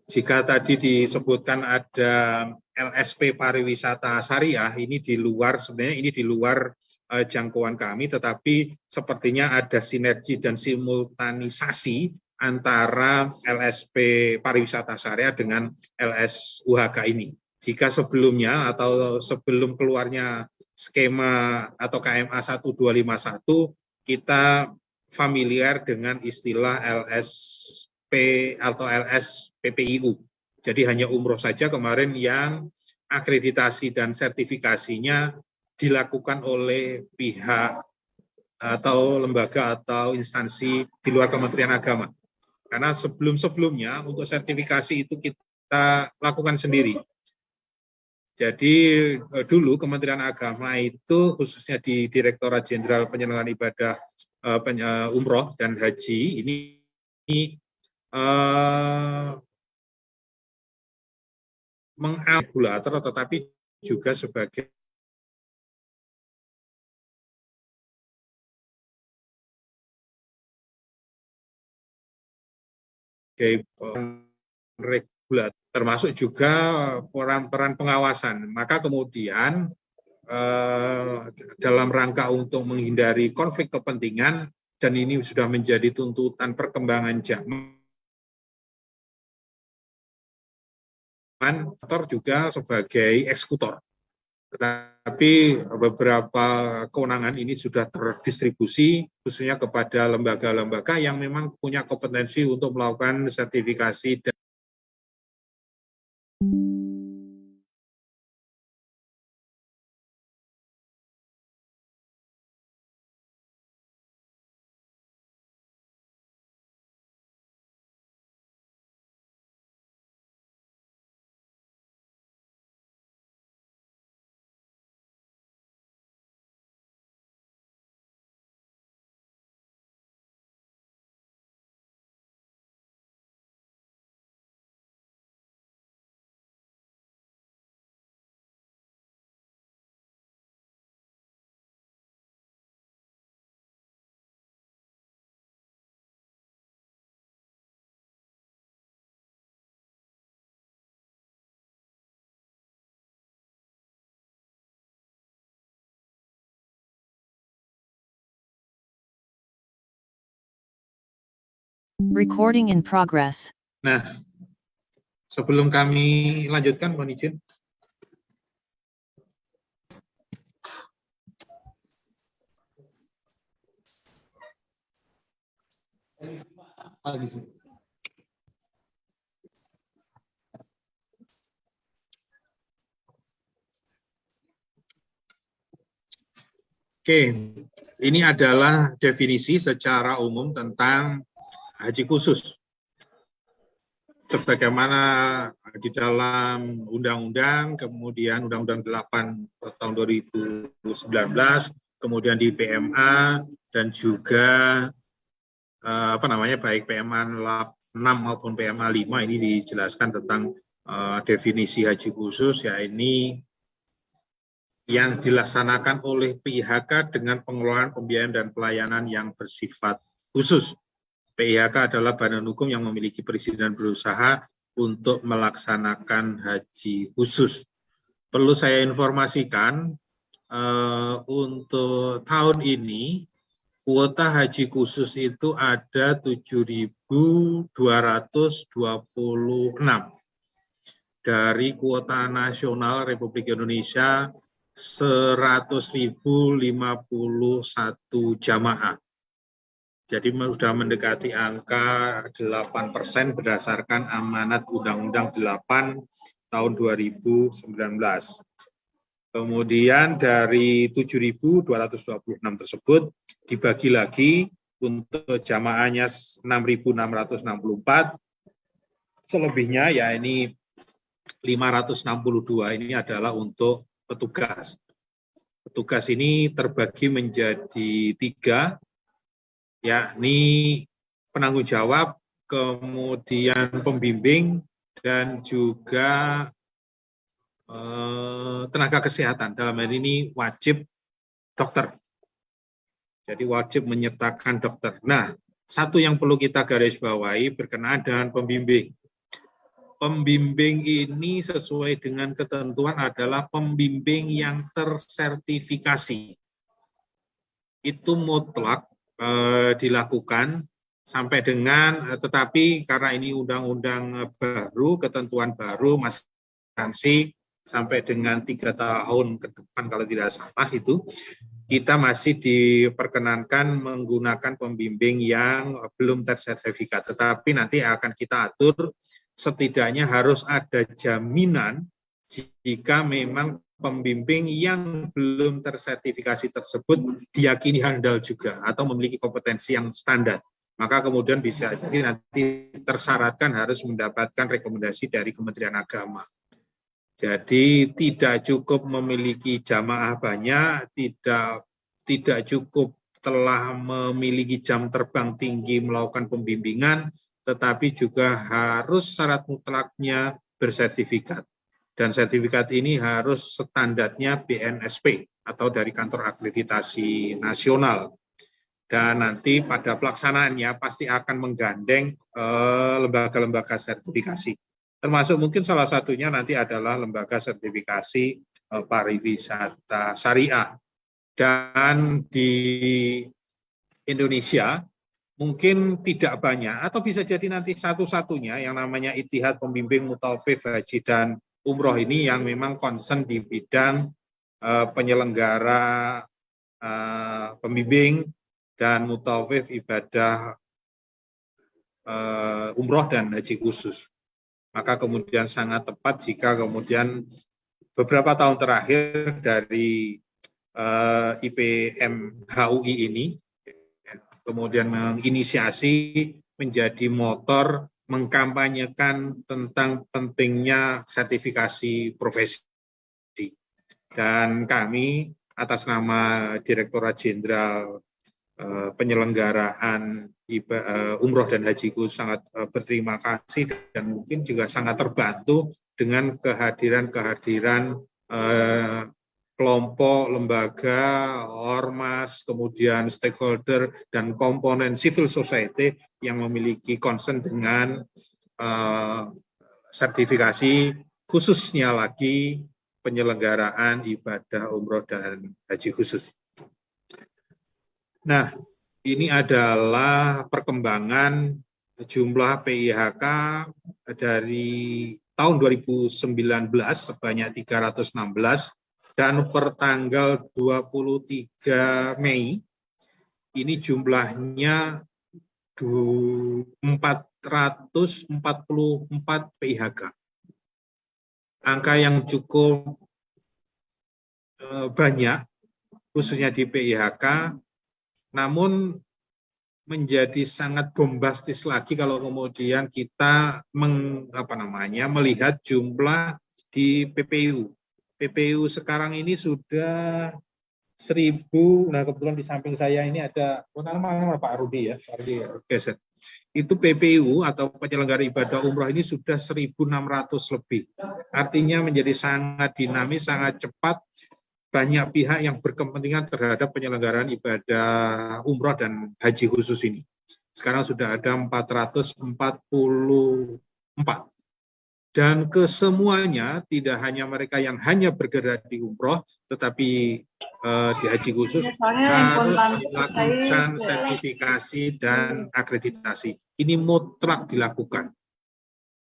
Jika tadi disebutkan ada LSP Pariwisata Syariah, ini di luar, sebenarnya ini di luar jangkauan kami, tetapi sepertinya ada sinergi dan simultanisasi antara LSP Pariwisata Syariah dengan LSUHK ini. Jika sebelumnya atau sebelum keluarnya skema atau KMA 1251, kita familiar dengan istilah LSP atau LSPPIU. Jadi hanya umroh saja kemarin yang akreditasi dan sertifikasinya dilakukan oleh pihak atau lembaga atau instansi di luar Kementerian Agama. Karena sebelum-sebelumnya untuk sertifikasi itu kita lakukan sendiri. Jadi dulu Kementerian Agama itu khususnya di Direktorat Jenderal Penyelenggaraan Ibadah Umroh dan Haji ini mengregulator tetapi juga sebagai regulator, termasuk juga peran pengawasan. Maka kemudian dalam rangka untuk menghindari konflik kepentingan, dan ini sudah menjadi tuntutan perkembangan zaman, juga sebagai eksekutor. Tetapi beberapa kewenangan ini sudah terdistribusi khususnya kepada lembaga-lembaga yang memang punya kompetensi untuk melakukan sertifikasi. Recording in progress. Nah, sebelum kami lanjutkan, mohon izin. Oke, ini adalah definisi secara umum tentang haji khusus. Sebagaimana di dalam undang-undang, kemudian Undang-Undang 8 tahun 2019, kemudian di PMA, dan juga baik PMA 6 maupun PMA 5 ini dijelaskan tentang definisi haji khusus, yaitu yang dilaksanakan oleh PIHK dengan pengelolaan pembiayaan dan pelayanan yang bersifat khusus. PIHK adalah badan hukum yang memiliki perizinan berusaha untuk melaksanakan haji khusus. Perlu saya informasikan, untuk tahun ini, kuota haji khusus itu ada 7.226 dari kuota nasional Republik Indonesia 100.051 jamaah. Jadi sudah mendekati angka 8% berdasarkan amanat Undang-Undang 8 tahun 2019. Kemudian dari 7.226 tersebut dibagi lagi untuk jamaahnya 6.664, selebihnya yakni 562 ini adalah untuk petugas. Petugas ini terbagi menjadi 3, yakni penanggung jawab, kemudian pembimbing, dan juga tenaga kesehatan. Dalam hal ini wajib dokter. Jadi wajib menyertakan dokter. Nah, satu yang perlu kita garis bawahi berkenaan dengan pembimbing. Pembimbing ini sesuai dengan ketentuan adalah pembimbing yang tersertifikasi. Itu mutlak dilakukan sampai dengan, tetapi karena ini undang-undang baru, ketentuan baru, masih sampai dengan 3 tahun ke depan kalau tidak salah itu, kita masih diperkenankan menggunakan pembimbing yang belum tersertifikat. Tetapi nanti akan kita atur, setidaknya harus ada jaminan jika memang pembimbing yang belum tersertifikasi tersebut diyakini handal juga atau memiliki kompetensi yang standar. Maka kemudian bisa jadi nanti tersyaratkan harus mendapatkan rekomendasi dari Kementerian Agama. Jadi tidak cukup memiliki jamaah banyak, tidak cukup telah memiliki jam terbang tinggi melakukan pembimbingan, tetapi juga harus syarat mutlaknya bersertifikat. Dan sertifikat ini harus standarnya BNSP atau dari Kantor Akreditasi Nasional. Dan nanti pada pelaksanaannya pasti akan menggandeng lembaga-lembaga sertifikasi. Termasuk mungkin salah satunya nanti adalah lembaga sertifikasi pariwisata syariah. Dan di Indonesia mungkin tidak banyak atau bisa jadi nanti satu-satunya yang namanya Ittihad Pembimbing Mutawafif Haji dan Umroh ini yang memang concern di bidang penyelenggara pembimbing dan mutawafif ibadah umroh dan haji khusus. Maka kemudian sangat tepat jika kemudian beberapa tahun terakhir dari IPMHUI ini kemudian menginisiasi menjadi motor mengkampanyekan tentang pentingnya sertifikasi profesi. Dan kami atas nama Direktorat Jenderal Penyelenggaraan Umroh dan Hajiku sangat berterima kasih dan mungkin juga sangat terbantu dengan kehadiran kelompok, lembaga, ormas, kemudian stakeholder, dan komponen civil society yang memiliki concern dengan sertifikasi, khususnya lagi penyelenggaraan ibadah umroh dan haji khusus. Nah, ini adalah perkembangan jumlah PIHK dari tahun 2019 sebanyak 316, dan per tanggal 23 Mei ini jumlahnya 444 PIHK. Angka yang cukup banyak, khususnya di PIHK, namun menjadi sangat bombastis lagi kalau kemudian kita melihat jumlah di PPU. PPU sekarang ini sudah 1.000, nah kebetulan di samping saya ini ada, Pak Rudi ya, geser. Itu PPU atau penyelenggara ibadah umroh ini sudah 1.600 lebih. Artinya menjadi sangat dinamis, sangat cepat, banyak pihak yang berkepentingan terhadap penyelenggaraan ibadah umroh dan haji khusus ini. Sekarang sudah ada 444. Dan kesemuanya tidak hanya mereka yang hanya bergerak di umroh, tetapi di haji khusus harus dilakukan sertifikasi dan akreditasi. Ini mutlak dilakukan.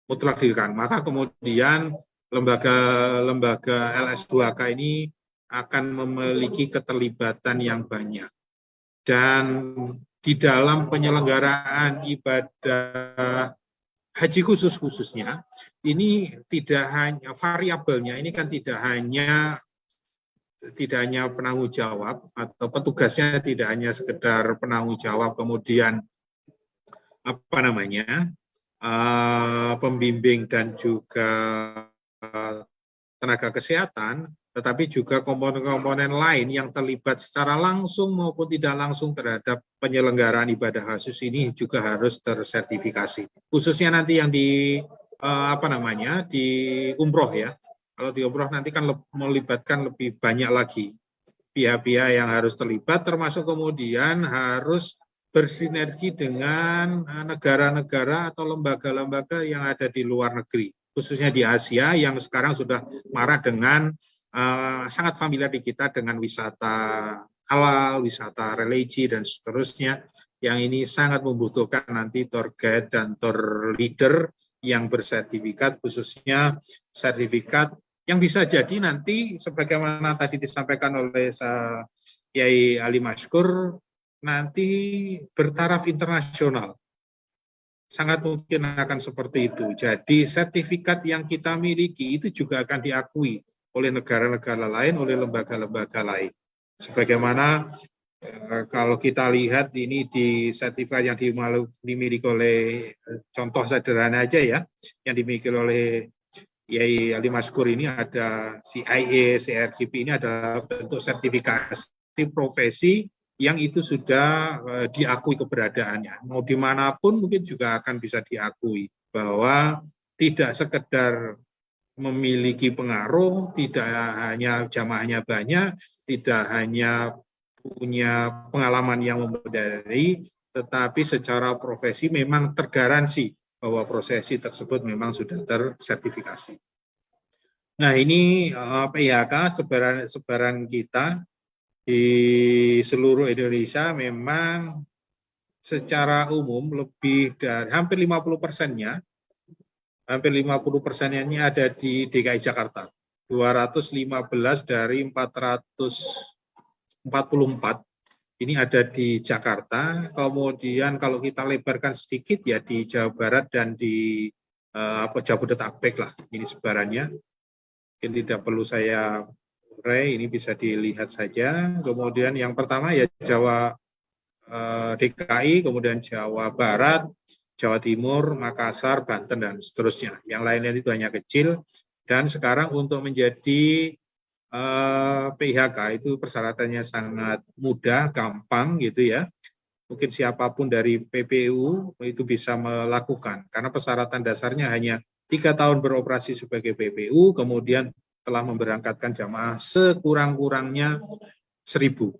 Maka kemudian lembaga LS2K ini akan memiliki keterlibatan yang banyak. Dan di dalam penyelenggaraan ibadah haji khusus khususnya, ini tidak hanya variabelnya, ini kan tidak hanya penanggung jawab atau petugasnya tidak hanya sekedar penanggung jawab, kemudian pembimbing dan juga tenaga kesehatan, tetapi juga komponen-komponen lain yang terlibat secara langsung maupun tidak langsung terhadap penyelenggaraan ibadah khusus ini juga harus tersertifikasi. Khususnya nanti yang di di umroh ya. Kalau di umroh nanti kan melibatkan lebih banyak lagi pihak-pihak yang harus terlibat, termasuk kemudian harus bersinergi dengan negara-negara atau lembaga-lembaga yang ada di luar negeri, khususnya di Asia yang sekarang sudah marak dengan sangat familiar di kita dengan wisata halal, wisata religi, dan seterusnya, yang ini sangat membutuhkan nanti tour guide dan tour leader yang bersertifikat, khususnya sertifikat yang bisa jadi nanti sebagaimana tadi disampaikan oleh Kiai Ali Mashkur, nanti bertaraf internasional. Sangat mungkin akan seperti itu. Jadi sertifikat yang kita miliki itu juga akan diakui oleh negara-negara lain, oleh lembaga-lembaga lain. Sebagaimana kalau kita lihat ini di sertifikat yang dimiliki oleh, contoh sederhana aja ya, yang dimiliki oleh Yai Ali Maskur ini ada CIA, CRGP ini adalah bentuk sertifikasi profesi yang itu sudah diakui keberadaannya. Mau dimanapun mungkin juga akan bisa diakui bahwa tidak sekedar memiliki pengaruh, tidak hanya jamaahnya banyak, tidak hanya punya pengalaman yang memadai, tetapi secara profesi memang tergaransi bahwa profesi tersebut memang sudah tersertifikasi. Nah ini PHK sebaran kita di seluruh Indonesia memang secara umum lebih dari hampir 50%-nya, hampir 50%-nya ada di DKI Jakarta. 215 dari 444 ini ada di Jakarta. Kemudian kalau kita lebarkan sedikit ya di Jawa Barat dan di Jabodetabek lah ini sebarannya. Mungkin tidak perlu saya urai, ini bisa dilihat saja. Kemudian yang pertama ya Jawa DKI, kemudian Jawa Barat, Jawa Timur, Makassar, Banten dan seterusnya. Yang lainnya itu hanya kecil. Dan sekarang untuk menjadi PHK itu persyaratannya sangat mudah, gampang gitu ya. Mungkin siapapun dari PPU itu bisa melakukan karena persyaratan dasarnya hanya 3 tahun beroperasi sebagai PPU, kemudian telah memberangkatkan jamaah sekurang-kurangnya 1.000.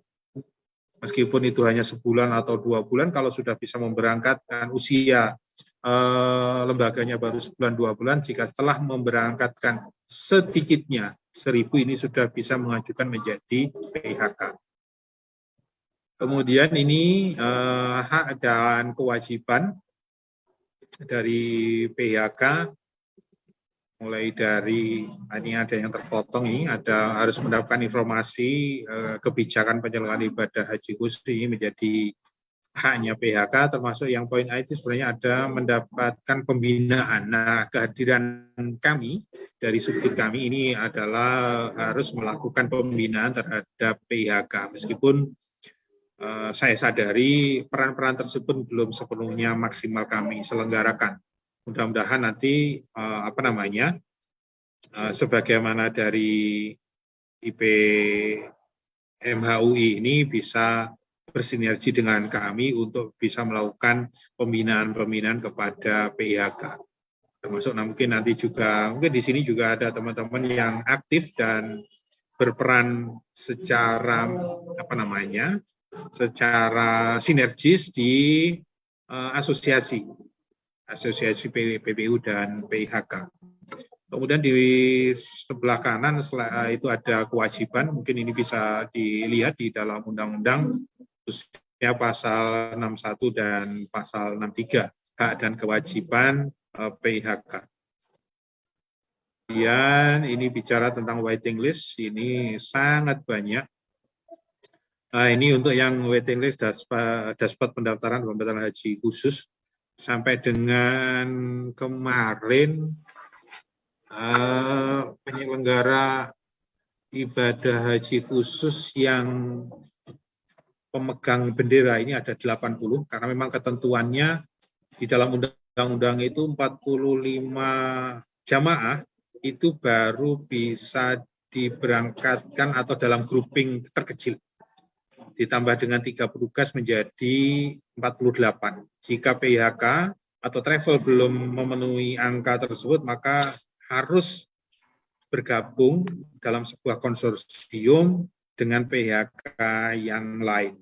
Meskipun itu hanya sebulan atau 2 bulan, kalau sudah bisa memberangkatkan usia lembaganya baru sebulan 2 bulan, jika telah memberangkatkan sedikitnya 1.000 ini sudah bisa mengajukan menjadi PHK. Kemudian ini hak dan kewajiban dari PHK, mulai dari ini ada yang terpotong ini, ada harus mendapatkan informasi kebijakan penyelenggaraan ibadah haji khusus ini menjadi haknya PHK, termasuk yang poin A itu sebenarnya ada mendapatkan pembinaan. Nah, kehadiran kami dari subdit kami ini adalah harus melakukan pembinaan terhadap PHK, meskipun saya sadari peran-peran tersebut belum sepenuhnya maksimal kami selenggarakan. Mudah-mudahan nanti sebagaimana dari IP MHUI ini bisa bersinergi dengan kami untuk bisa melakukan pembinaan-pembinaan kepada PHK. Termasuk mungkin nanti juga, mungkin di sini juga ada teman-teman yang aktif dan berperan secara secara sinergis di asosiasi PPU dan PHK. Kemudian di sebelah kanan itu ada kewajiban, mungkin ini bisa dilihat di dalam undang-undang khususnya pasal 61 dan pasal 63, hak dan kewajiban PHK. Kemudian ini bicara tentang waiting list, ini sangat banyak. Nah, ini untuk yang waiting list dashboard pendaftaran haji khusus sampai dengan kemarin penyelenggara ibadah haji khusus yang pemegang bendera ini ada 80, karena memang ketentuannya di dalam undang-undang itu 45 jamaah itu baru bisa diberangkatkan atau dalam grouping terkecil. Ditambah dengan 3 petugas menjadi 48. Jika PHK atau travel belum memenuhi angka tersebut, maka harus bergabung dalam sebuah konsorsium dengan PHK yang lain.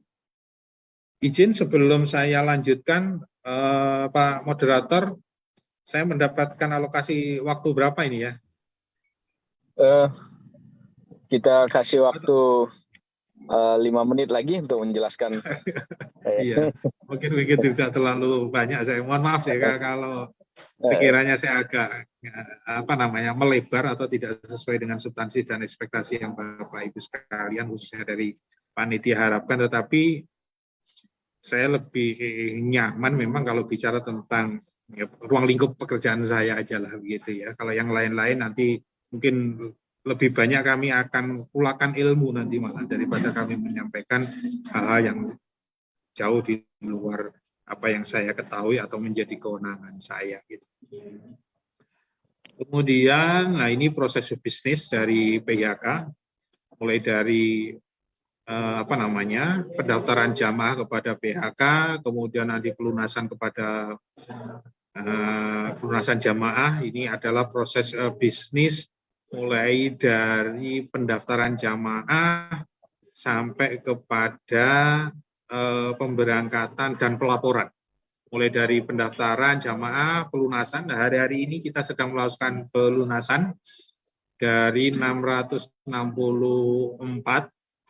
Izin sebelum saya lanjutkan, Pak Moderator, saya mendapatkan alokasi waktu berapa ini ya? Kita kasih waktu 5 menit lagi untuk menjelaskan. Iya, mungkin tidak terlalu banyak. Saya mohon maaf ya kalau sekiranya saya agak melebar atau tidak sesuai dengan substansi dan ekspektasi yang Bapak Ibu sekalian khususnya dari panitia harapkan, tetapi saya lebih nyaman memang kalau bicara tentang ruang lingkup pekerjaan saya aja lah begitu ya. Kalau yang lain-lain nanti mungkin lebih banyak kami akan pulakan ilmu nanti malah daripada kami menyampaikan hal-hal yang jauh di luar apa yang saya ketahui atau menjadi kewenangan saya gitu. Kemudian, nah ini proses bisnis dari PIHK, mulai dari pendaftaran jamaah kepada PIHK, kemudian nanti pelunasan kepada pelunasan jamaah. Ini adalah proses bisnis mulai dari pendaftaran jamaah sampai kepada pemberangkatan dan pelaporan. Mulai dari pendaftaran jamaah, pelunasan. Nah, hari-hari ini kita sedang melakukan pelunasan dari 664.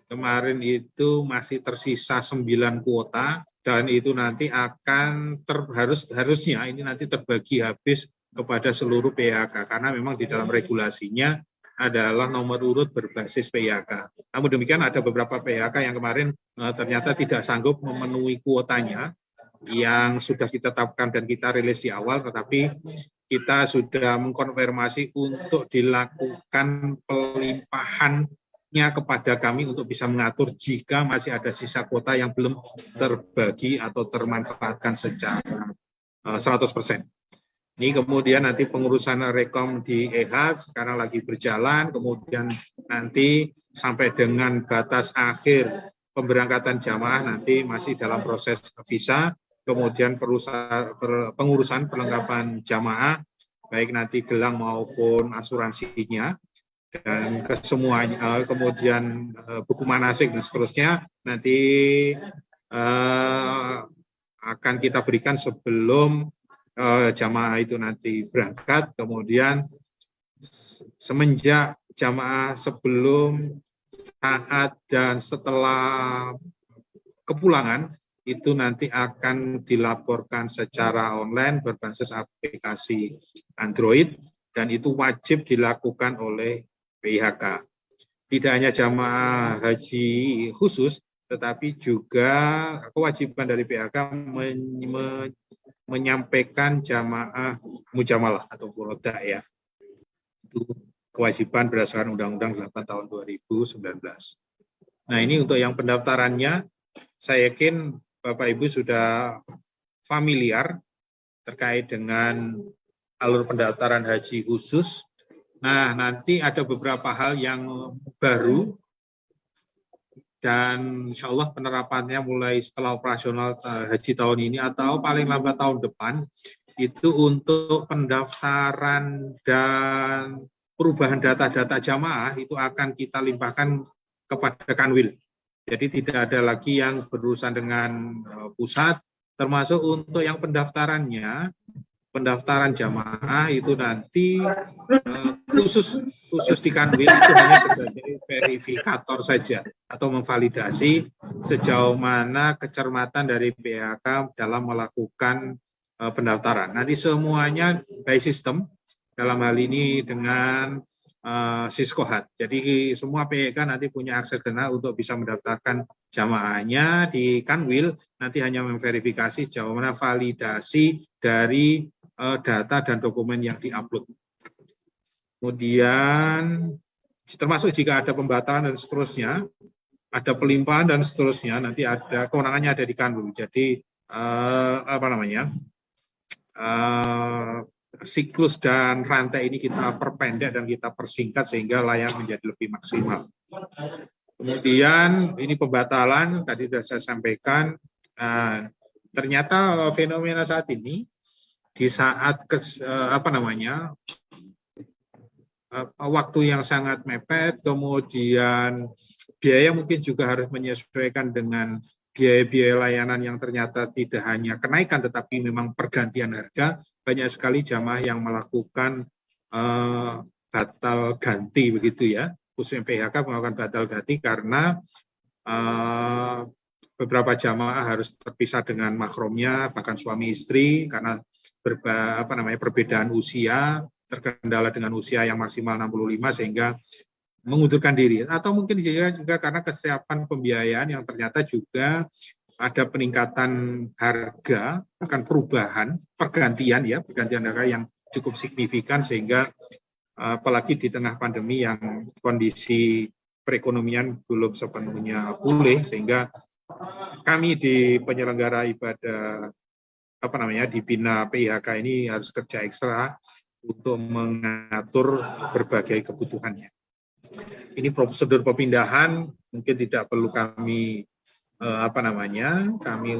Kemarin itu masih tersisa 9 kuota dan itu nanti akan harusnya ini nanti terbagi habis kepada seluruh PIHK karena memang di dalam regulasinya adalah nomor urut berbasis PIHK. Namun demikian ada beberapa PIHK yang kemarin ternyata tidak sanggup memenuhi kuotanya yang sudah kita tetapkan dan kita rilis di awal, tetapi kita sudah mengkonfirmasi untuk dilakukan pelimpahannya kepada kami untuk bisa mengatur jika masih ada sisa kuota yang belum terbagi atau termanfaatkan secara 100%. Ini kemudian nanti pengurusan rekom di EHAD sekarang lagi berjalan, kemudian nanti sampai dengan batas akhir pemberangkatan jamaah nanti masih dalam proses visa, kemudian pengurusan perlengkapan jamaah, baik nanti gelang maupun asuransinya, dan kesemuanya, kemudian buku manasik dan seterusnya nanti akan kita berikan sebelum jamaah itu nanti berangkat. Kemudian semenjak jamaah sebelum, saat, dan setelah kepulangan itu nanti akan dilaporkan secara online berbasis aplikasi Android dan itu wajib dilakukan oleh PIHK. Tidak hanya jamaah haji khusus, tetapi juga kewajiban dari PIHK menyampaikan jamaah mujamalah atau furoda ya. Itu kewajiban berdasarkan Undang-Undang 8 tahun 2019. Nah, ini untuk yang pendaftarannya, saya yakin Bapak Ibu sudah familiar terkait dengan alur pendaftaran haji khusus. Nah, nanti ada beberapa hal yang baru dan insya Allah penerapannya mulai setelah operasional haji tahun ini atau paling lambat tahun depan itu untuk pendaftaran dan perubahan data-data jamaah itu akan kita limpahkan kepada Kanwil. Jadi tidak ada lagi yang berurusan dengan pusat, termasuk untuk yang pendaftaran jamaah itu nanti khusus di Kanwil itu hanya sebagai verifikator saja atau memvalidasi sejauh mana kecermatan dari PIHK dalam melakukan pendaftaran. Nanti semuanya by system, dalam hal ini dengan Siskohat. Jadi semua PIHK nanti punya akses kena untuk bisa mendaftarkan jamaahnya di Kanwil, nanti hanya memverifikasi sejauh mana validasi dari data dan dokumen yang diupload. Kemudian termasuk jika ada pembatalan dan seterusnya, ada pelimpahan dan seterusnya, nanti ada kewenangannya ada di Kanwil. Jadi siklus dan rantai ini kita perpendek dan kita persingkat sehingga layak menjadi lebih maksimal. Kemudian ini pembatalan tadi sudah saya sampaikan. Ternyata fenomena saat ini di saat waktu yang sangat mepet, kemudian biaya mungkin juga harus menyesuaikan dengan biaya-biaya layanan yang ternyata tidak hanya kenaikan tetapi memang pergantian harga. Banyak sekali jamaah yang melakukan batal ganti begitu ya, khususnya PIHK melakukan batal ganti karena beberapa jamaah harus terpisah dengan mahrumnya, bahkan suami istri karena perbedaan usia, terkendala dengan usia yang maksimal 65 sehingga mengundurkan diri, atau mungkin juga karena kesiapan pembiayaan yang ternyata juga ada peningkatan harga, bahkan perubahan pergantian harga yang cukup signifikan sehingga apalagi di tengah pandemi yang kondisi perekonomian belum sepenuhnya pulih, sehingga kami di penyelenggara ibadah di Bina PIHK ini harus kerja ekstra untuk mengatur berbagai kebutuhannya. Ini prosedur perpindahan mungkin tidak perlu kami kami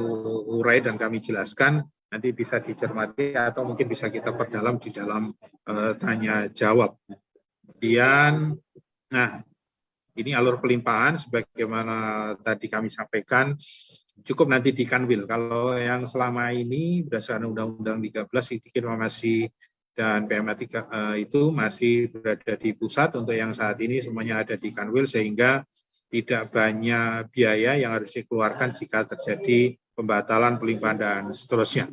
urai dan kami jelaskan, nanti bisa dicermati atau mungkin bisa kita perdalam di dalam tanya jawab. Kemudian, ini alur pelimpahan sebagaimana tadi kami sampaikan, cukup nanti di Kanwil. Kalau yang selama ini berdasarkan Undang-Undang 13, Informasi dan PMA 3 itu masih berada di pusat. Untuk yang saat ini semuanya ada di Kanwil, sehingga tidak banyak biaya yang harus dikeluarkan jika terjadi pembatalan, pelimpahan, dan seterusnya.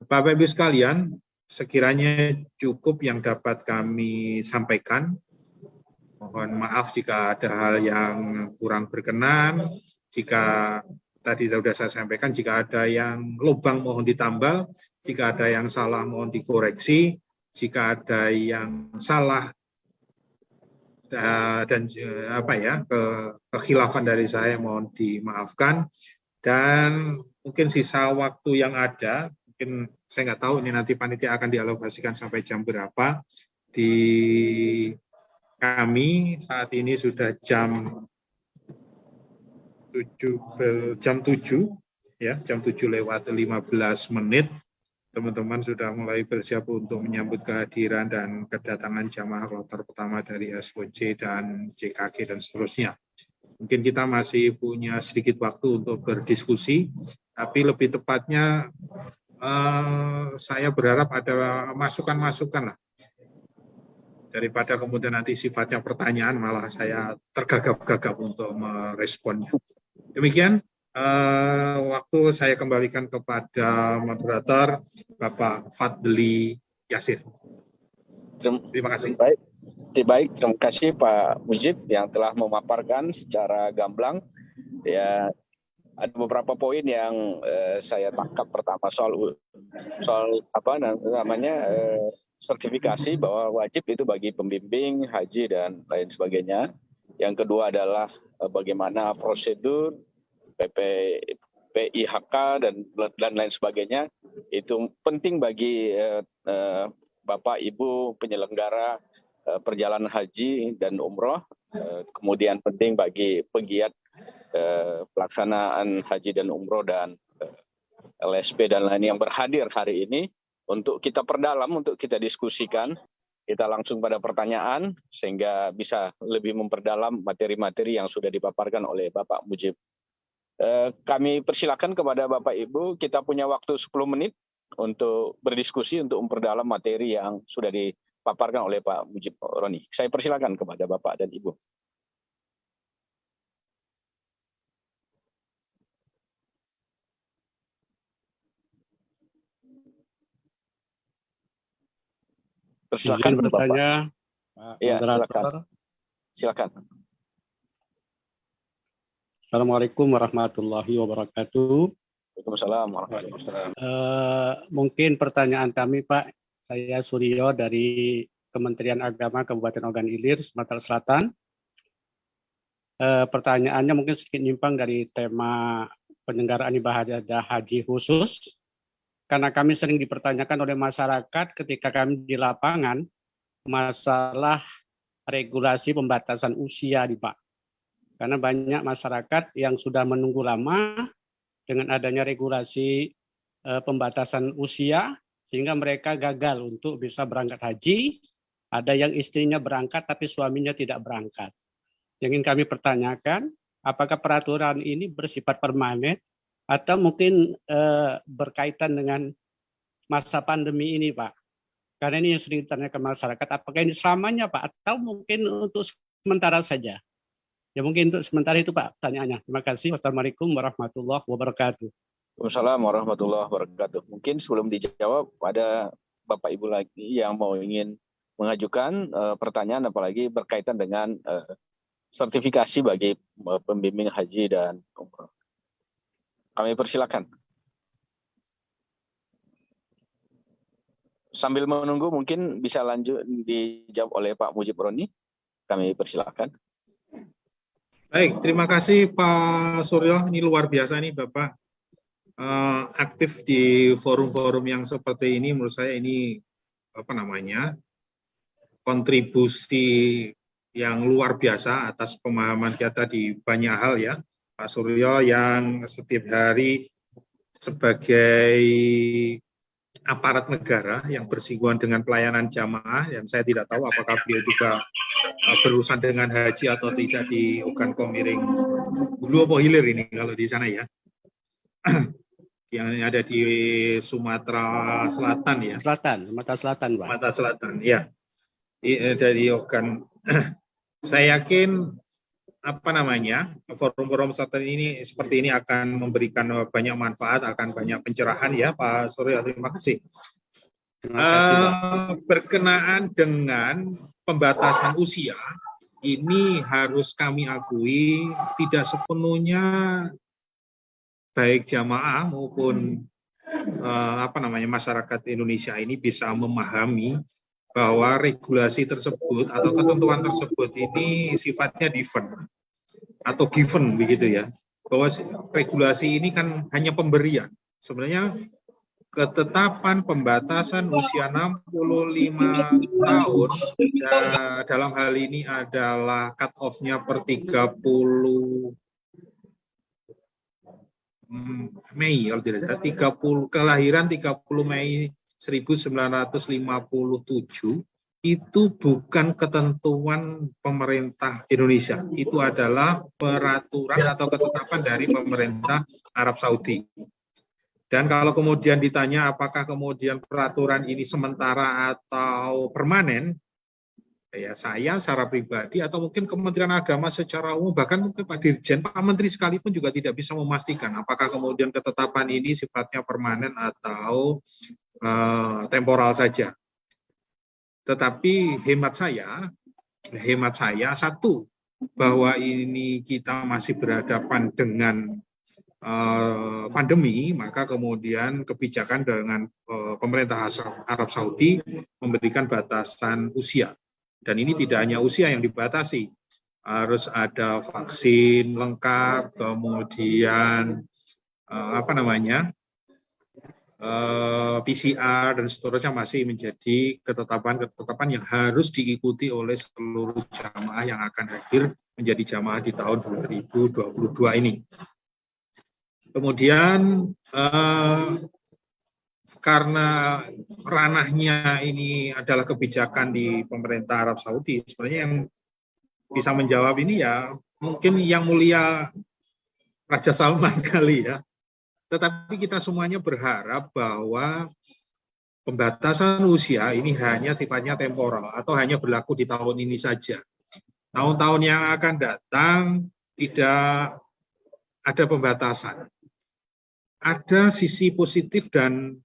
Bapak Ibu sekalian, sekiranya cukup yang dapat kami sampaikan. Mohon maaf jika ada hal yang kurang berkenan. Jika tadi sudah saya sampaikan, jika ada yang lubang mohon ditambal, jika ada yang salah mohon dikoreksi, jika ada yang salah dan kekhilafan dari saya mohon dimaafkan. Dan mungkin sisa waktu yang ada, mungkin saya nggak tahu ini nanti panitia akan dialokasikan sampai jam berapa. Di kami saat ini sudah jam 7 ya, jam 7 lewat 15 menit. Teman-teman sudah mulai bersiap untuk menyambut kehadiran dan kedatangan jamaah kloter pertama dari SOC dan JKG dan seterusnya. Mungkin kita masih punya sedikit waktu untuk berdiskusi, tapi lebih tepatnya saya berharap ada masukan-masukan lah. Daripada kemudian nanti sifatnya pertanyaan, malah saya tergagap-gagap untuk meresponnya. Demikian. Waktu saya kembalikan kepada moderator Bapak Fadli Yasir. Terima kasih. Baik, terima kasih Pak Mujib yang telah memaparkan secara gamblang. Ya, ada beberapa poin yang saya tangkap. Pertama soal sertifikasi bahwa wajib itu bagi pembimbing haji dan lain sebagainya. Yang kedua adalah bagaimana prosedur PIHK dan lain sebagainya, itu penting bagi Bapak Ibu penyelenggara perjalanan haji dan umroh, kemudian penting bagi pegiat pelaksanaan haji dan umroh dan LSP dan lain yang berhadir hari ini, untuk kita perdalam, untuk kita diskusikan. Kita langsung pada pertanyaan sehingga bisa lebih memperdalam materi-materi yang sudah dipaparkan oleh Bapak Mujib. Kami persilakan kepada Bapak Ibu, kita punya waktu 10 menit untuk berdiskusi, untuk memperdalam materi yang sudah dipaparkan oleh Pak Mujib Roni. Saya persilakan kepada Bapak dan Ibu. Persilakan bertanya, Pak. Ya, silakan. Assalamualaikum warahmatullahi wabarakatuh. Waalaikumsalam warahmatullahi wabarakatuh. Mungkin pertanyaan kami, Pak. Saya Suryo dari Kementerian Agama Kabupaten Ogan Ilir, Sumatera Selatan. Pertanyaannya mungkin sedikit nyimpang dari tema penyelenggaraan ibadah haji khusus. Karena kami sering dipertanyakan oleh masyarakat ketika kami di lapangan masalah regulasi pembatasan usia, Pak. Karena banyak masyarakat yang sudah menunggu lama dengan adanya regulasi pembatasan usia, sehingga mereka gagal untuk bisa berangkat haji. Ada yang istrinya berangkat tapi suaminya tidak berangkat. Yang ingin kami pertanyakan, apakah peraturan ini bersifat permanen atau mungkin berkaitan dengan masa pandemi ini, Pak? Karena ini yang sering ditanyakan masyarakat, apakah ini selamanya, Pak, atau mungkin untuk sementara saja? Ya mungkin untuk sementara itu, Pak, pertanyaannya. Terima kasih. Wassalamualaikum warahmatullahi wabarakatuh. Waalaikumsalam warahmatullahi wabarakatuh. Mungkin sebelum dijawab, ada Bapak Ibu lagi yang ingin mengajukan pertanyaan, apalagi berkaitan dengan sertifikasi bagi pembimbing haji dan umroh. Kami persilakan. sambil menunggu mungkin bisa lanjut dijawab oleh Pak Mujib Roni. Kami persilakan. Baik, terima kasih Pak Suryo. Ini luar biasa nih Bapak. Aktif di forum-forum yang seperti ini, menurut saya ini kontribusi yang luar biasa atas pemahaman kita di banyak hal ya. Pak Suryo yang setiap hari sebagai aparat negara yang bersinggungan dengan pelayanan jamaah, dan saya tidak tahu apakah beliau juga berurusan dengan haji atau tidak di Ogan Komiring Hulu atau Hilir ini kalau di sana ya. Yang ada di Sumatera Selatan ya. Sumatera Selatan, Pak. Sumatera Selatan, ya. Dari Ogan. Saya yakin forum-forum seperti ini akan memberikan banyak manfaat, akan banyak pencerahan ya Pak Suryo. Terima kasih. Terima kasih, Pak. Berkenaan dengan pembatasan usia, ini harus kami akui tidak sepenuhnya baik jamaah maupun masyarakat Indonesia ini bisa memahami bahwa regulasi tersebut atau ketentuan tersebut ini sifatnya given begitu ya. Bahwa regulasi ini kan hanya pemberian. Sebenarnya ketetapan pembatasan usia 65 tahun dalam hal ini adalah cut off-nya per 30 Mei kalau tidak salah, 30 kelahiran 30 Mei 1957 itu bukan ketentuan pemerintah Indonesia, itu adalah peraturan atau ketetapan dari pemerintah Arab Saudi. Dan kalau kemudian ditanya apakah kemudian peraturan ini sementara atau permanen, ya saya secara pribadi atau mungkin Kementerian Agama secara umum, bahkan mungkin Pak Dirjen, Pak Menteri sekalipun juga tidak bisa memastikan apakah kemudian ketetapan ini sifatnya permanen atau temporal saja. Tetapi hemat saya satu, bahwa ini kita masih berhadapan dengan pandemi, maka kemudian kebijakan dengan pemerintah Arab Saudi memberikan batasan usia. Dan ini tidak hanya usia yang dibatasi, harus ada vaksin lengkap, kemudian PCR dan seterusnya masih menjadi ketetapan yang harus diikuti oleh seluruh jamaah yang akan hadir menjadi jamaah di tahun 2022 ini. Kemudian karena ranahnya ini adalah kebijakan di pemerintah Arab Saudi, sebenarnya yang bisa menjawab ini ya mungkin Yang Mulia Raja Salman kali ya. Tetapi kita semuanya berharap bahwa pembatasan usia ini hanya sifatnya temporal atau hanya berlaku di tahun ini saja. Tahun-tahun yang akan datang tidak ada pembatasan. Ada sisi positif dan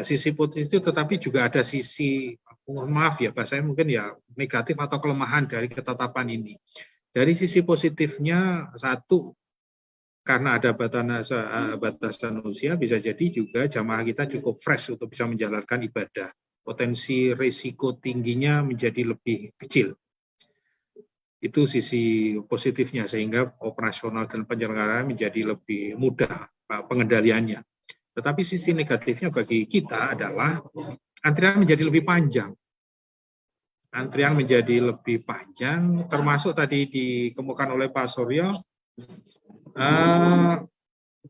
sisi positif, tetapi juga ada sisi, maaf ya bahasanya mungkin ya negatif atau kelemahan dari ketetapan ini. Dari sisi positifnya, satu, karena ada batasan usia, bisa jadi juga jamaah kita cukup fresh untuk bisa menjalankan ibadah. Potensi risiko tingginya menjadi lebih kecil. Itu sisi positifnya, sehingga operasional dan penyelenggaraan menjadi lebih mudah pengendaliannya. Tetapi sisi negatifnya bagi kita adalah antrian menjadi lebih panjang. Antrian menjadi lebih panjang, termasuk tadi dikemukakan oleh Pak Suryo,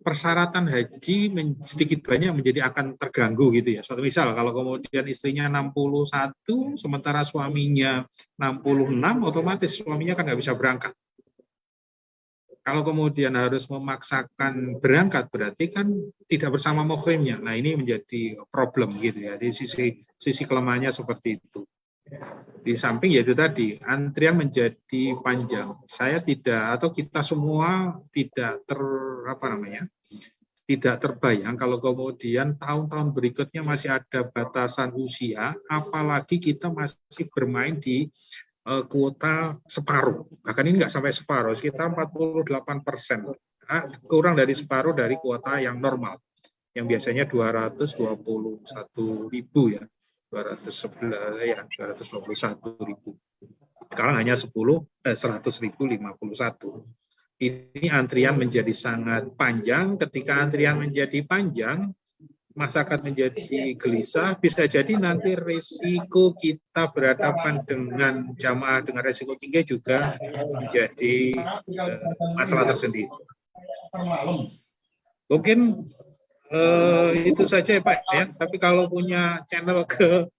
persyaratan haji sedikit banyak menjadi akan terganggu gitu ya. Suatu misal kalau kemudian istrinya 61 sementara suaminya 66, otomatis suaminya kan nggak bisa berangkat. Kalau kemudian harus memaksakan berangkat berarti kan tidak bersama muhrimnya. Nah, ini menjadi problem gitu ya. Di sisi kelemahannya seperti itu. Di samping yaitu tadi antrian menjadi panjang. Saya tidak, atau kita semua tidak tidak terbayang kalau kemudian tahun-tahun berikutnya masih ada batasan usia, apalagi kita masih bermain di kuota separuh. Bahkan ini nggak sampai separuh, sekitar 48%. Kurang dari separuh dari kuota yang normal. yang biasanya 221.000 ya, 221.000. Sekarang hanya 100.051. Ini antrian menjadi sangat panjang. Ketika antrian menjadi panjang, masyarakat menjadi gelisah, bisa jadi nanti risiko kita berhadapan dengan jamaah dengan risiko tinggi juga menjadi masalah tersendiri. Mungkin itu saja ya Pak ya. Tapi kalau punya channel ke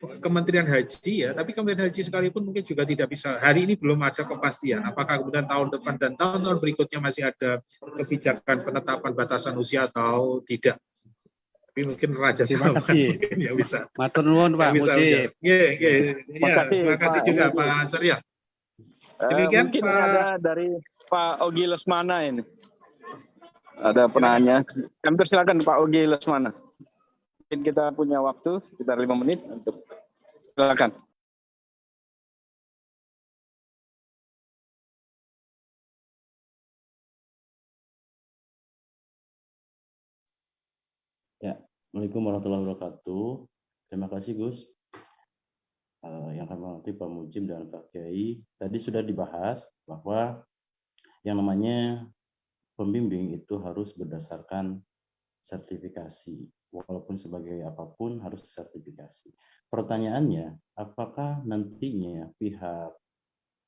Kementerian Haji ya, tapi Kementerian Haji sekalipun mungkin juga tidak bisa. Hari ini belum ada kepastian. Apakah kemudian tahun depan dan tahun-tahun berikutnya masih ada kebijakan penetapan batasan usia atau tidak? Tapi mungkin Raja Terima kasih. mungkin yang bisa. Matur nuwun Pak Mujib. Terima kasih juga Pak Surya. Demikian mungkin Pak. ada dari Pak Ogi Lesmana ini. Ada penanya. Kami persilakan Pak Ogi Lesmana. Mungkin kita punya waktu sekitar 5 menit untuk silakan. Ya, Assalamualaikum warahmatullahi wabarakatuh. Terima kasih Gus. Yang kami hormati Pak Mujib dan Pak Kiai. Tadi sudah dibahas bahwa yang namanya pembimbing itu harus berdasarkan sertifikasi. Walaupun sebagai apapun harus sertifikasi. Pertanyaannya, apakah nantinya pihak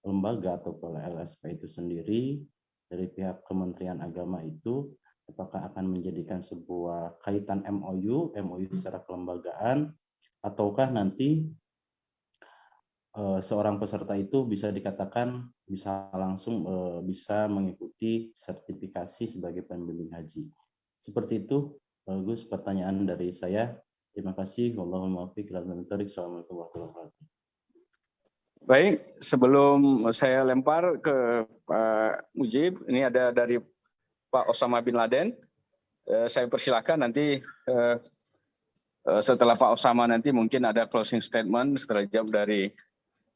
lembaga atau LSP itu sendiri dari pihak Kementerian Agama itu apakah akan menjadikan sebuah kaitan MOU secara kelembagaan, ataukah nanti seorang peserta itu bisa dikatakan bisa langsung bisa mengikuti sertifikasi sebagai pembimbing haji. Seperti itu, Gus, pertanyaan dari saya. Terima kasih. Wallahul muwaffiq ila aqwamit thoriq. Assalamualaikum warahmatullahi wabarakatuh. Baik, Sebelum saya lempar ke Pak Mujib, ini ada dari Pak Osama bin Laden. Saya persilakan nanti setelah Pak Osama nanti mungkin ada closing statement setelah jawab dari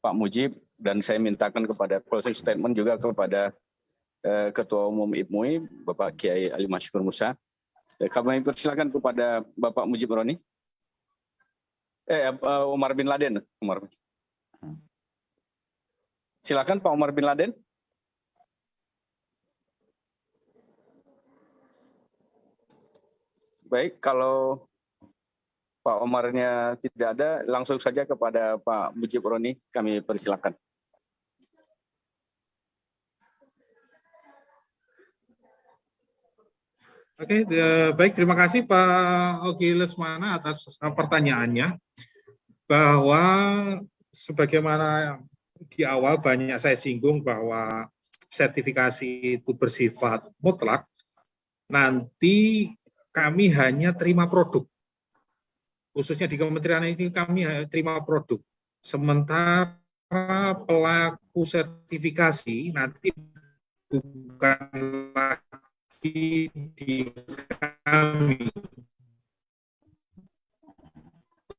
Pak Mujib, dan saya mintakan kepada closing statement juga kepada Ketua Umum IPMUI, Bapak Kiai Ali Masykur Musa. Kami persilakan kepada Bapak Mujib Roni. Umar bin Laden. Silakan Pak Umar bin Laden. Baik, kalau Pak Umarnya tidak ada, langsung saja kepada Pak Mujib Roni, kami persilakan. Oke, baik, terima kasih Pak Ogi Lesmana atas pertanyaannya. Bahwa sebagaimana di awal banyak saya singgung bahwa sertifikasi itu bersifat mutlak, nanti kami hanya terima produk. Khususnya di kementerian ini kami hanya terima produk. Sementara pelaku sertifikasi nanti bukan lagi di kami.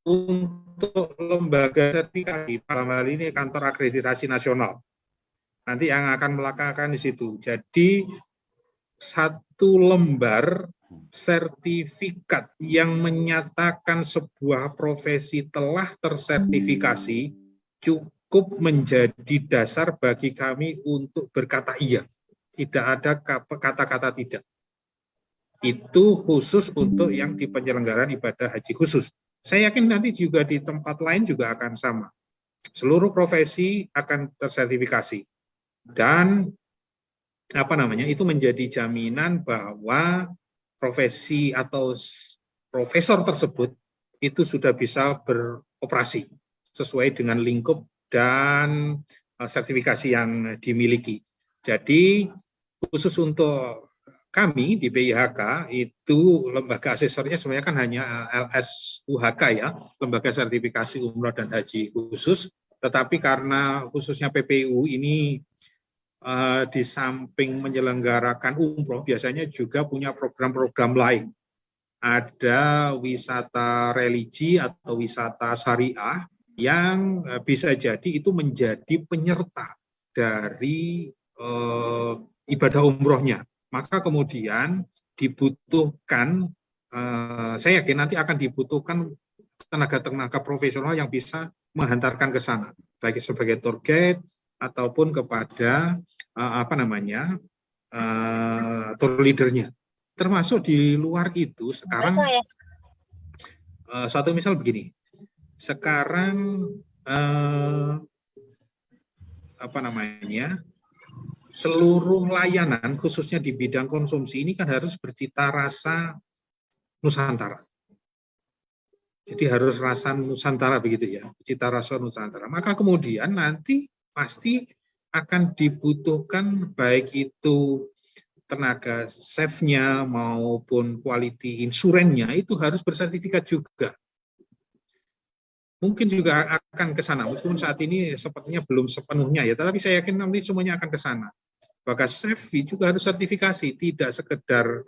Untuk lembaga sertifikasi, dalam hal ini kantor akreditasi nasional, nanti yang akan melakukan di situ. Jadi satu lembar sertifikat yang menyatakan sebuah profesi telah tersertifikasi cukup menjadi dasar bagi kami untuk berkata iya. Tidak ada kata-kata tidak. Itu khusus untuk yang di penyelenggaraan ibadah haji khusus. Saya yakin nanti juga di tempat lain juga akan sama. Seluruh profesi akan tersertifikasi. Dan itu menjadi jaminan bahwa profesi atau profesor tersebut itu sudah bisa beroperasi sesuai dengan lingkup dan sertifikasi yang dimiliki. Jadi khusus untuk kami di BIHK itu lembaga asesornya sebenarnya kan hanya LSUHK ya, lembaga sertifikasi umroh dan haji khusus. Tetapi karena khususnya PPU ini di samping menyelenggarakan umroh biasanya juga punya program-program lain. Ada wisata religi atau wisata syariah yang bisa jadi itu menjadi penyerta dari ibadah umrohnya. Maka kemudian dibutuhkan saya yakin nanti akan dibutuhkan tenaga-tenaga profesional yang bisa menghantarkan ke sana, baik sebagai tour guide ataupun kepada tour leadernya. Termasuk di luar itu sekarang, suatu misal begini, sekarang seluruh layanan khususnya di bidang konsumsi ini kan harus bercita rasa Nusantara. Jadi harus rasa Nusantara begitu ya, cita rasa Nusantara. Maka kemudian nanti pasti akan dibutuhkan baik itu tenaga chefnya maupun quality insurannya itu harus bersertifikat juga. Mungkin juga akan ke sana, meskipun saat ini sepertinya belum sepenuhnya ya, tetapi saya yakin nanti semuanya akan ke sana. Bahkan chef juga harus sertifikasi, tidak sekedar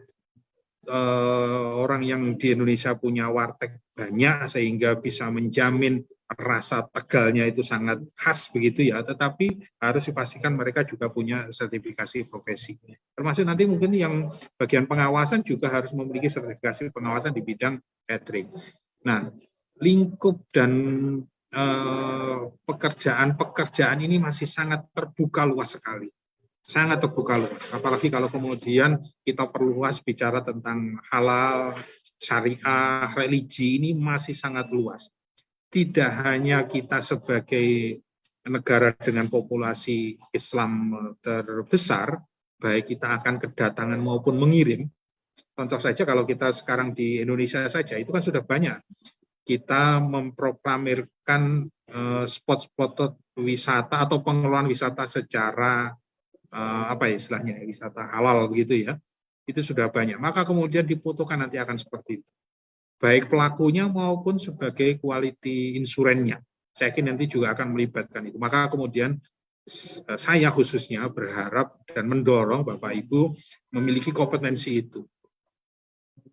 orang yang di Indonesia punya warteg banyak sehingga bisa menjamin rasa tegalnya itu sangat khas begitu ya, tetapi harus dipastikan mereka juga punya sertifikasi profesi. Termasuk nanti mungkin yang bagian pengawasan juga harus memiliki sertifikasi pengawasan di bidang catering. Nah, lingkup dan pekerjaan ini masih sangat terbuka luas sekali. Sangat terbuka luas, apalagi kalau kemudian kita perluas bicara tentang halal, syariah, religi, ini masih sangat luas. Tidak hanya kita sebagai negara dengan populasi Islam terbesar, baik kita akan kedatangan maupun mengirim. Contoh saja kalau kita sekarang di Indonesia saja, itu kan sudah banyak. Kita memproklamirkan spot-spot wisata atau pengelolaan wisata secara wisata halal begitu ya, itu sudah banyak. Maka kemudian dibutuhkan nanti akan seperti itu, baik pelakunya maupun sebagai quality insurannya. Saya yakin nanti juga akan melibatkan itu. Maka kemudian saya khususnya berharap dan mendorong Bapak Ibu memiliki kompetensi itu,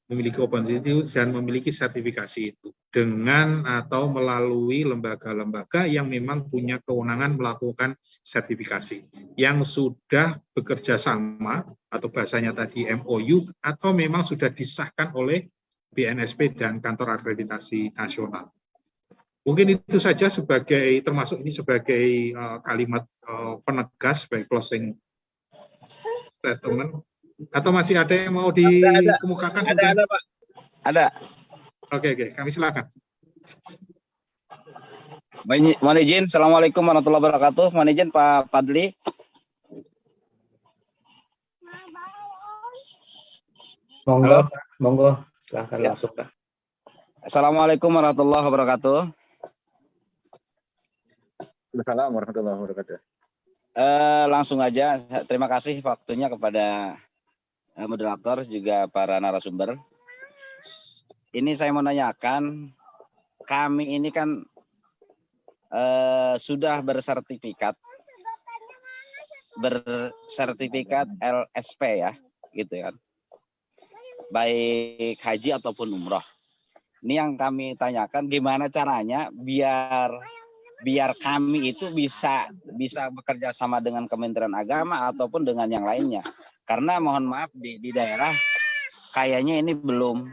dan memiliki sertifikasi itu dengan atau melalui lembaga-lembaga yang memang punya kewenangan melakukan sertifikasi, yang sudah bekerja sama atau bahasanya tadi MOU atau memang sudah disahkan oleh BNSP dan Kantor Akreditasi Nasional. Mungkin itu saja termasuk ini sebagai kalimat penegas, sebagai closing statement. Atau masih ada yang mau dikemukakan? Ada Pak. Ada. Oke, kami silakan. Mohon izin, Assalamualaikum warahmatullahi wabarakatuh. Mohon izin Pak Fadli. Monggo, silakan langsung Pak. Assalamualaikum warahmatullahi wabarakatuh. Assalamualaikum warahmatullahi wabarakatuh. Langsung aja, terima kasih waktunya kepada moderator juga para narasumber. Ini saya mau nanyakan, kami ini kan sudah bersertifikat LSP ya, gitu kan, baik haji ataupun umroh. Ini yang kami tanyakan, gimana caranya biar kami itu bisa bekerja sama dengan Kementerian Agama ataupun dengan yang lainnya. Karena mohon maaf di daerah kayaknya ini belum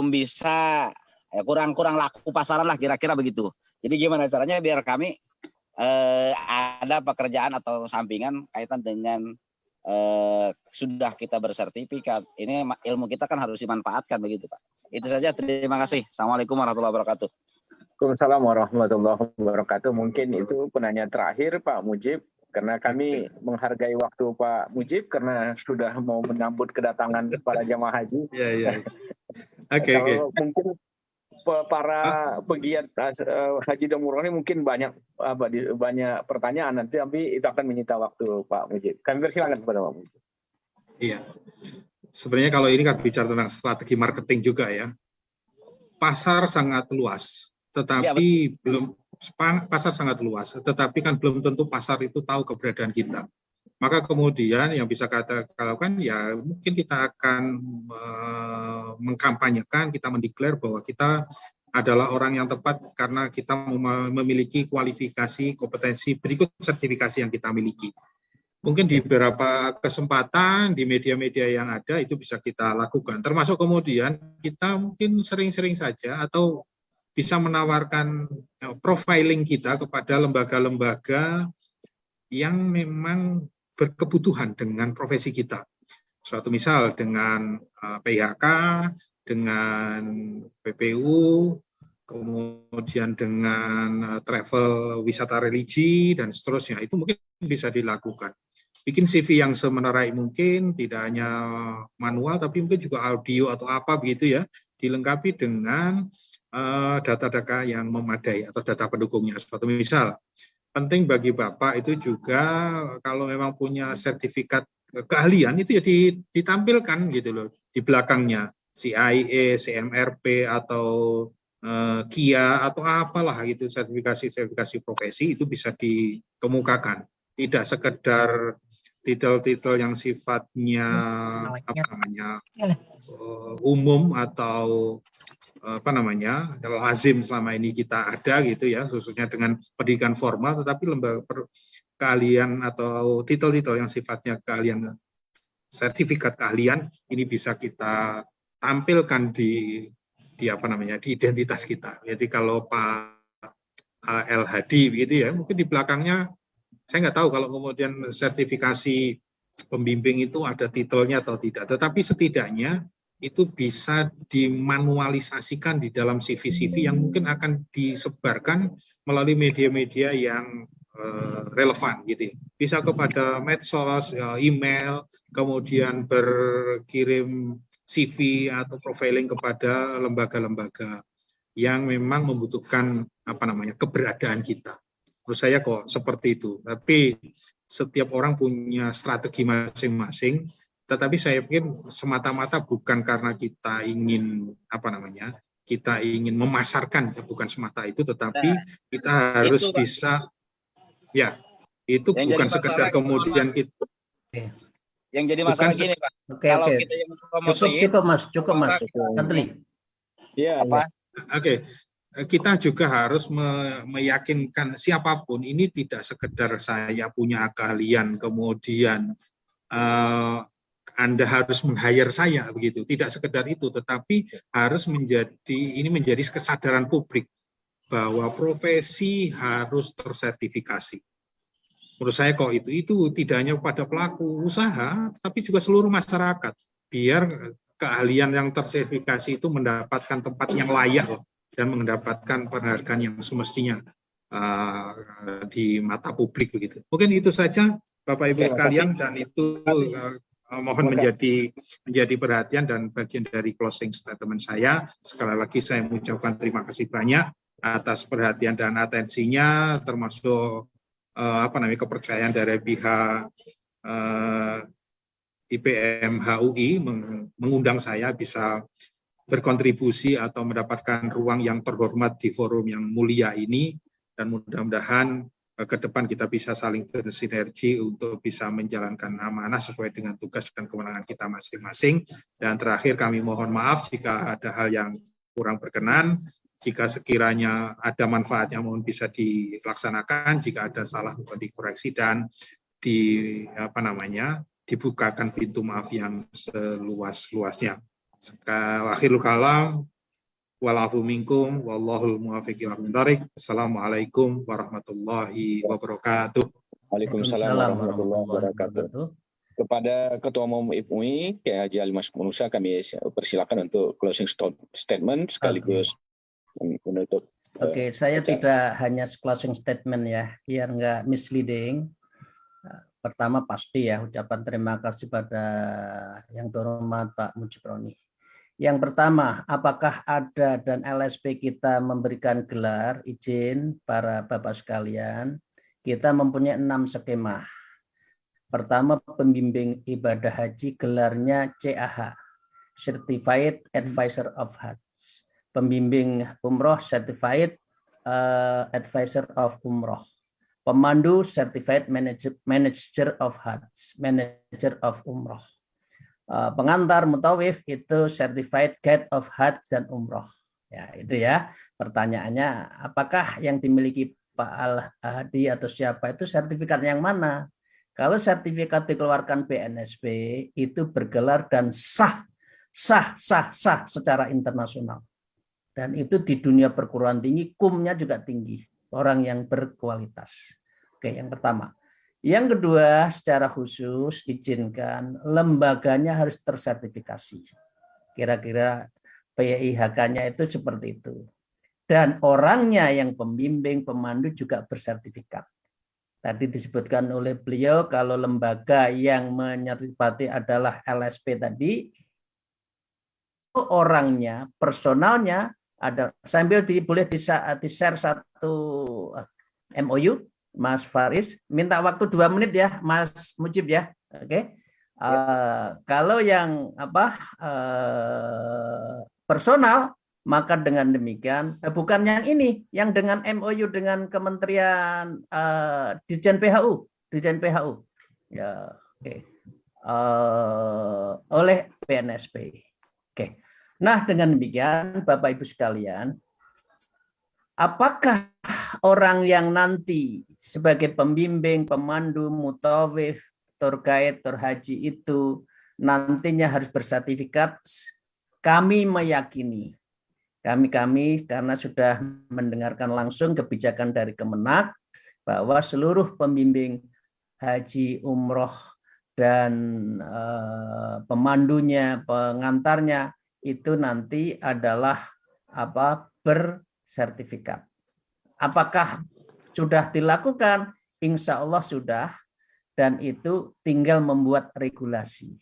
bisa, ya kurang laku pasaran lah kira-kira begitu. Jadi gimana caranya biar kami ada pekerjaan atau sampingan kaitan dengan sudah kita bersertifikat. Ini ilmu kita kan harus dimanfaatkan begitu Pak. Itu saja, terima kasih. Assalamualaikum warahmatullahi wabarakatuh. Waalaikumsalam warahmatullahi wabarakatuh. Mungkin itu penanya terakhir Pak Mujib, karena kami menghargai waktu Pak Mujib karena sudah mau menyambut kedatangan para jamaah haji. Iya. Oke. Mungkin para pegiat haji dan umroh ini mungkin banyak pertanyaan nanti, tapi itu akan menyita waktu Pak Mujib. Kami persilakan kepada Pak Mujib. Iya. Sebenarnya kalau ini kan bicara tentang strategi marketing juga ya. Pasar sangat luas, tetapi pasar sangat luas, tetapi kan belum tentu pasar itu tahu keberadaan kita. Maka kemudian yang bisa kita lakukan ya mungkin kita akan mengkampanyekan, kita mendeklar bahwa kita adalah orang yang tepat karena kita memiliki kualifikasi, kompetensi berikut sertifikasi yang kita miliki. mungkin di beberapa kesempatan di media-media yang ada itu bisa kita lakukan. Termasuk kemudian kita mungkin sering-sering saja atau bisa menawarkan profiling kita kepada lembaga-lembaga yang memang berkebutuhan dengan profesi kita. Suatu misal dengan PHK, dengan PPU, kemudian dengan travel wisata religi, dan seterusnya. Itu mungkin bisa dilakukan. Bikin CV yang semenarai mungkin, tidak hanya manual, tapi mungkin juga audio atau apa begitu ya, dilengkapi dengan data-data yang memadai atau data pendukungnya. Suatu misal, penting bagi Bapak itu juga kalau memang punya sertifikat keahlian itu ya ditampilkan gitu loh di belakangnya, CIA, CMRP atau KIA atau apalah gitu, sertifikasi profesi itu bisa dikemukakan. Tidak sekedar titel-titel yang sifatnya umum atau lazim selama ini kita ada gitu ya, khususnya dengan pendidikan formal, tetapi lembaga keahlian atau titel-titel yang sifatnya keahlian, sertifikat keahlian ini bisa kita tampilkan di identitas kita. Jadi kalau Pak L. Hadi begitu ya, mungkin di belakangnya saya nggak tahu kalau kemudian sertifikasi pembimbing itu ada titelnya atau tidak, tetapi setidaknya itu bisa dimanualisasikan di dalam CV-CV yang mungkin akan disebarkan melalui media-media yang relevan gitu. Bisa kepada medsos, email, kemudian berkirim CV atau profiling kepada lembaga-lembaga yang memang membutuhkan keberadaan kita. Menurut saya kok seperti itu. Tapi setiap orang punya strategi masing-masing. Tetapi saya pikir semata-mata bukan karena kita ingin kita ingin memasarkan, bukan semata itu, tetapi kita harus bisa itu bukan sekedar kemudian kita. Yang jadi masalah gini Pak. Kalau kita yang promosi cukup Mas. Iya apa? Oke. Kita juga harus meyakinkan siapapun ini tidak sekedar saya punya keahlian kemudian Anda harus meng-hire saya begitu. Tidak sekedar itu, tetapi harus menjadi kesadaran publik bahwa profesi harus tersertifikasi. Menurut saya kok itu tidak hanya pada pelaku usaha, tapi juga seluruh masyarakat. Biar keahlian yang tersertifikasi itu mendapatkan tempat yang layak dan mendapatkan penghargaan yang semestinya di mata publik begitu. Mungkin itu saja Bapak Ibu sekalian, dan itu mohon menjadi perhatian dan bagian dari closing statement saya. Sekali lagi saya mengucapkan terima kasih banyak atas perhatian dan atensinya, termasuk kepercayaan dari pihak IPM HUI mengundang saya bisa berkontribusi atau mendapatkan ruang yang terhormat di forum yang mulia ini, dan mudah-mudahan ke depan kita bisa saling bersinergi untuk bisa menjalankan amanah sesuai dengan tugas dan kewenangan kita masing-masing. Dan terakhir kami mohon maaf jika ada hal yang kurang berkenan, jika sekiranya ada manfaatnya mohon bisa dilaksanakan, jika ada salah mohon dikoreksi dan dibukakan pintu maaf yang seluas-luasnya. Akhirul kalam, walafu minkum, wallahul muwaffiq ila aqwamit. Assalamualaikum warahmatullahi wabarakatuh. Waalaikumsalam warahmatullahi wabarakatuh. Kepada Ketua Umum IPMUI, Kiai Haji Ali Masyhur Musa, kami persilakan untuk closing statement sekaligus menutup. Oke, saya tidak hanya closing statement ya, biar nggak misleading. Pertama pasti ya ucapan terima kasih pada yang terhormat Pak Mujib Roni. Yang pertama, apakah ada dan LSP kita memberikan gelar izin para Bapak sekalian? Kita mempunyai 6 skema. Pertama, pembimbing ibadah haji gelarnya CAH, Certified Advisor of Hajj. Pembimbing umroh Certified Advisor of Umroh. Pemandu Certified Manager of Hajj, Manager of Umroh. Pengantar mutawif itu Certified Guide of Hajj dan Umroh. Ya, itu ya. Pertanyaannya, apakah yang dimiliki Pak Al Hadi atau siapa itu sertifikat yang mana? Kalau sertifikat dikeluarkan BNSP itu bergelar dan sah secara internasional. Dan itu di dunia perguruan tinggi, kumnya juga tinggi, orang yang berkualitas. Oke, yang pertama. Yang kedua, secara khusus izinkan lembaganya harus tersertifikasi. Kira-kira PIHK-nya itu seperti itu. Dan orangnya yang pembimbing, pemandu juga bersertifikat. Tadi disebutkan oleh beliau kalau lembaga yang menyertifikasi adalah LSP tadi, orangnya, personalnya ada. Sambil boleh di-share satu MOU, Mas Faris. Minta waktu 2 menit ya, Mas Mujib ya. Oke. Kalau yang personal, maka dengan demikian bukan yang ini, yang dengan MOU dengan Kementerian Dirjen PHU, ya, oke. Oleh BNSP. Oke. Nah, dengan demikian Bapak Ibu sekalian, apakah orang yang nanti sebagai pembimbing, pemandu, mutawif, tour guide, tour haji itu nantinya harus bersertifikat? Kami meyakini, kami karena sudah mendengarkan langsung kebijakan dari Kemenak bahwa seluruh pembimbing haji, umroh, dan pemandunya, pengantarnya itu nanti adalah bersertifikat. Apakah sudah dilakukan? Insya Allah sudah, dan itu tinggal membuat regulasi.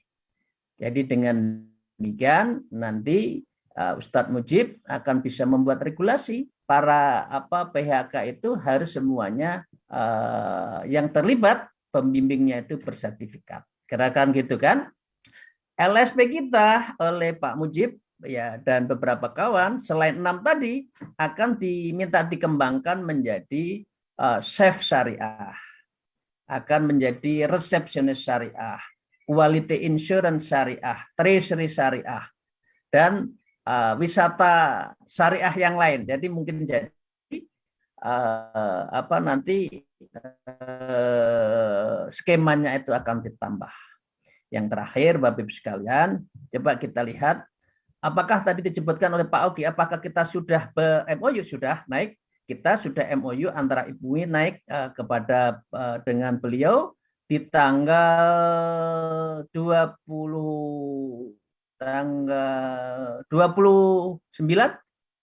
Jadi dengan demikian nanti Ustadz Mujib akan bisa membuat regulasi. Para PHK itu harus semuanya yang terlibat pembimbingnya itu bersertifikat. Kira-kira gitu kan? LSP kita oleh Pak Mujib ya dan beberapa kawan selain 6 tadi akan diminta dikembangkan menjadi chef syariah, akan menjadi resepsionis syariah, quality insurance syariah, treasury syariah, dan wisata syariah yang lain. Jadi mungkin jadi nanti skemanya itu akan ditambah. Yang terakhir, Bapak Ibu sekalian, coba kita lihat apakah tadi disebutkan oleh Pak Ogi, apakah kita sudah MOU sudah naik? Kita sudah MOU antara Ibu naik kepada dengan beliau di tanggal 29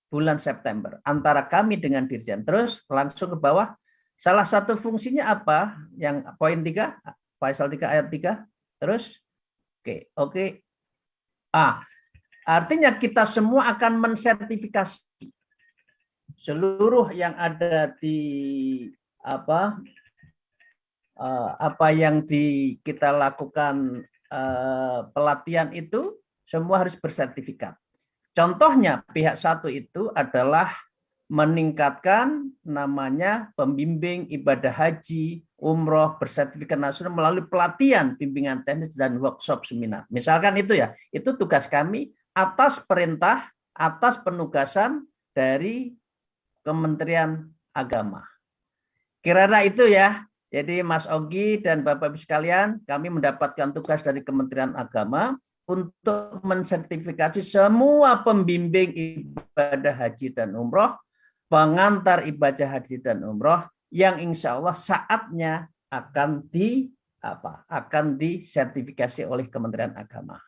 bulan September antara kami dengan Dirjen. Terus langsung ke bawah, salah satu fungsinya apa? Yang poin 3, pasal 3 ayat 3. Terus oke. Artinya kita semua akan mensertifikasi seluruh yang ada di apa yang kita lakukan pelatihan itu semua harus bersertifikat. Contohnya pihak satu itu adalah meningkatkan namanya pembimbing ibadah haji, umroh, bersertifikat nasional melalui pelatihan, bimbingan teknis, dan workshop seminar. Misalkan itu ya, itu tugas kami atas perintah, atas penugasan dari Kementerian Agama. Kira-kira itu ya. Jadi Mas Ogi dan Bapak Ibu sekalian, kami mendapatkan tugas dari Kementerian Agama untuk mensertifikasi semua pembimbing ibadah haji dan umroh, pengantar ibadah haji dan umroh yang insya Allah saatnya akan disertifikasi oleh Kementerian Agama.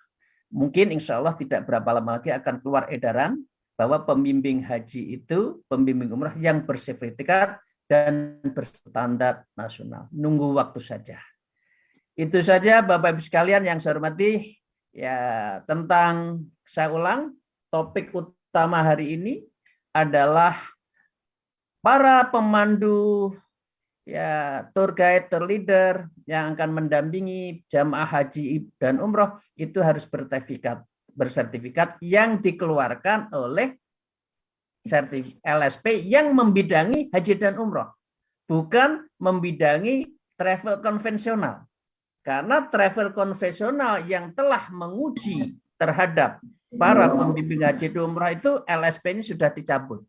Mungkin insya Allah tidak berapa lama lagi akan keluar edaran bahwa pembimbing haji itu, pembimbing umroh yang bersertifikat dan berstandar nasional. Nunggu waktu saja. Itu saja Bapak Ibu sekalian yang saya hormati. Ya, tentang saya ulang, topik utama hari ini adalah para pemandu, ya, tour guide, tour leader yang akan mendampingi jamaah haji dan umroh itu harus bersertifikat yang dikeluarkan oleh LSP yang membidangi haji dan umroh, bukan membidangi travel konvensional. Karena travel konvensional yang telah menguji terhadap para pembimbing haji dan umroh itu LSP ini sudah dicabut.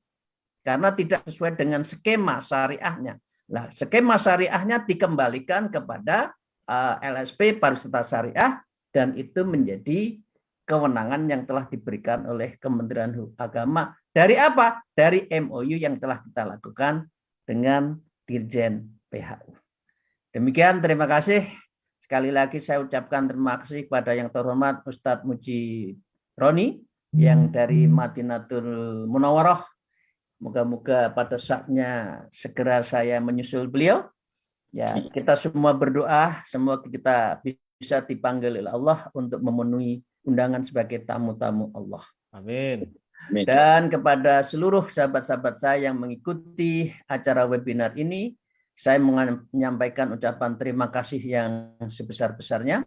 Karena tidak sesuai dengan skema syariahnya. Nah, skema syariahnya dikembalikan kepada LSP pariwisata syariah, dan itu menjadi kewenangan yang telah diberikan oleh Kementerian Agama. Dari apa? Dari MOU yang telah kita lakukan dengan Dirjen PHU. Demikian, terima kasih. Sekali lagi saya ucapkan terima kasih kepada yang terhormat Ustadz Muji Roni yang dari Madinatul Munawwarah. Moga-moga pada saatnya segera saya menyusul beliau. Ya, kita semua berdoa semoga kita bisa dipanggil oleh Allah untuk memenuhi undangan sebagai tamu-tamu Allah. Amin. Dan kepada seluruh sahabat-sahabat saya yang mengikuti acara webinar ini, saya menyampaikan ucapan terima kasih yang sebesar-besarnya.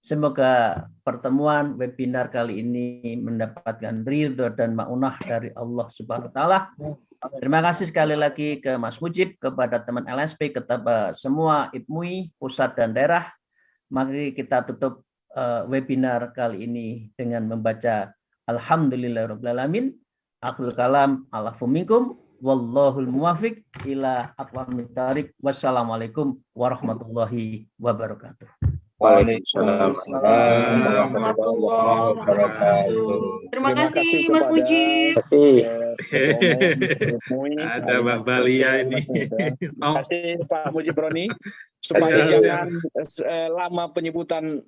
Semoga pertemuan webinar kali ini mendapatkan ridho dan maunah dari Allah Subhanahu wa taala. Terima kasih sekali lagi ke Mas Mujib, kepada teman LSP, kepada semua IPMUI, pusat dan daerah. Mari kita tutup webinar kali ini dengan membaca Alhamdulillahirabbil alamin. Akhirul kalam, alafu minkum. Wallahul muwafiq ila aqwamit thariq. Wassalamualaikum warahmatullahi wabarakatuh. Waalaikumsalam warahmatullahi wabarakatuh. Terima kasih Mas Muji. Ada Mbak Balia ini. Terima kasih Pak Muji Broni. Supaya jangan lama penyebutan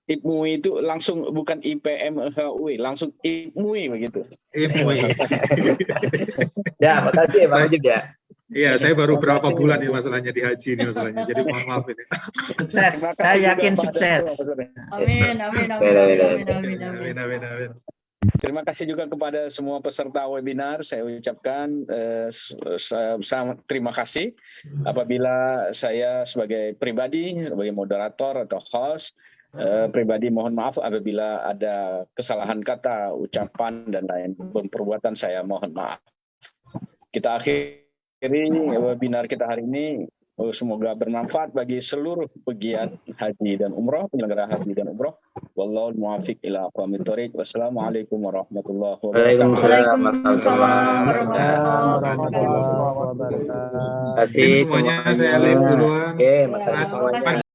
IPMUI itu langsung bukan IPMHUI, langsung IPMUI begitu. IPMUI. Ya, makasih Pak Mujib ya. Iya, saya baru berapa bulan ini masalahnya di haji ini masalahnya. Jadi mohon maaf ini. Sukses, saya yakin sukses. Amin, amin, amin, amin, amin, amin. Terima kasih juga kepada semua peserta webinar. Saya ucapkan sangat terima kasih apabila saya sebagai pribadi, sebagai moderator atau host, pribadi mohon maaf apabila ada kesalahan kata, ucapan, dan lain perbuatan saya mohon maaf. Kita akhiri webinar kita hari ini. Semoga bermanfaat bagi seluruh pegiat haji dan umroh, penyelenggara haji dan umroh. Wallahul muwaffiq ila aqwamit thoriq. Wassalamualaikum warahmatullahi wabarakatuh. Waalaikumsalam warahmatullahi wabarakatuh. Terima kasih semuanya. Saya live duluan. Oke, makasih semuanya.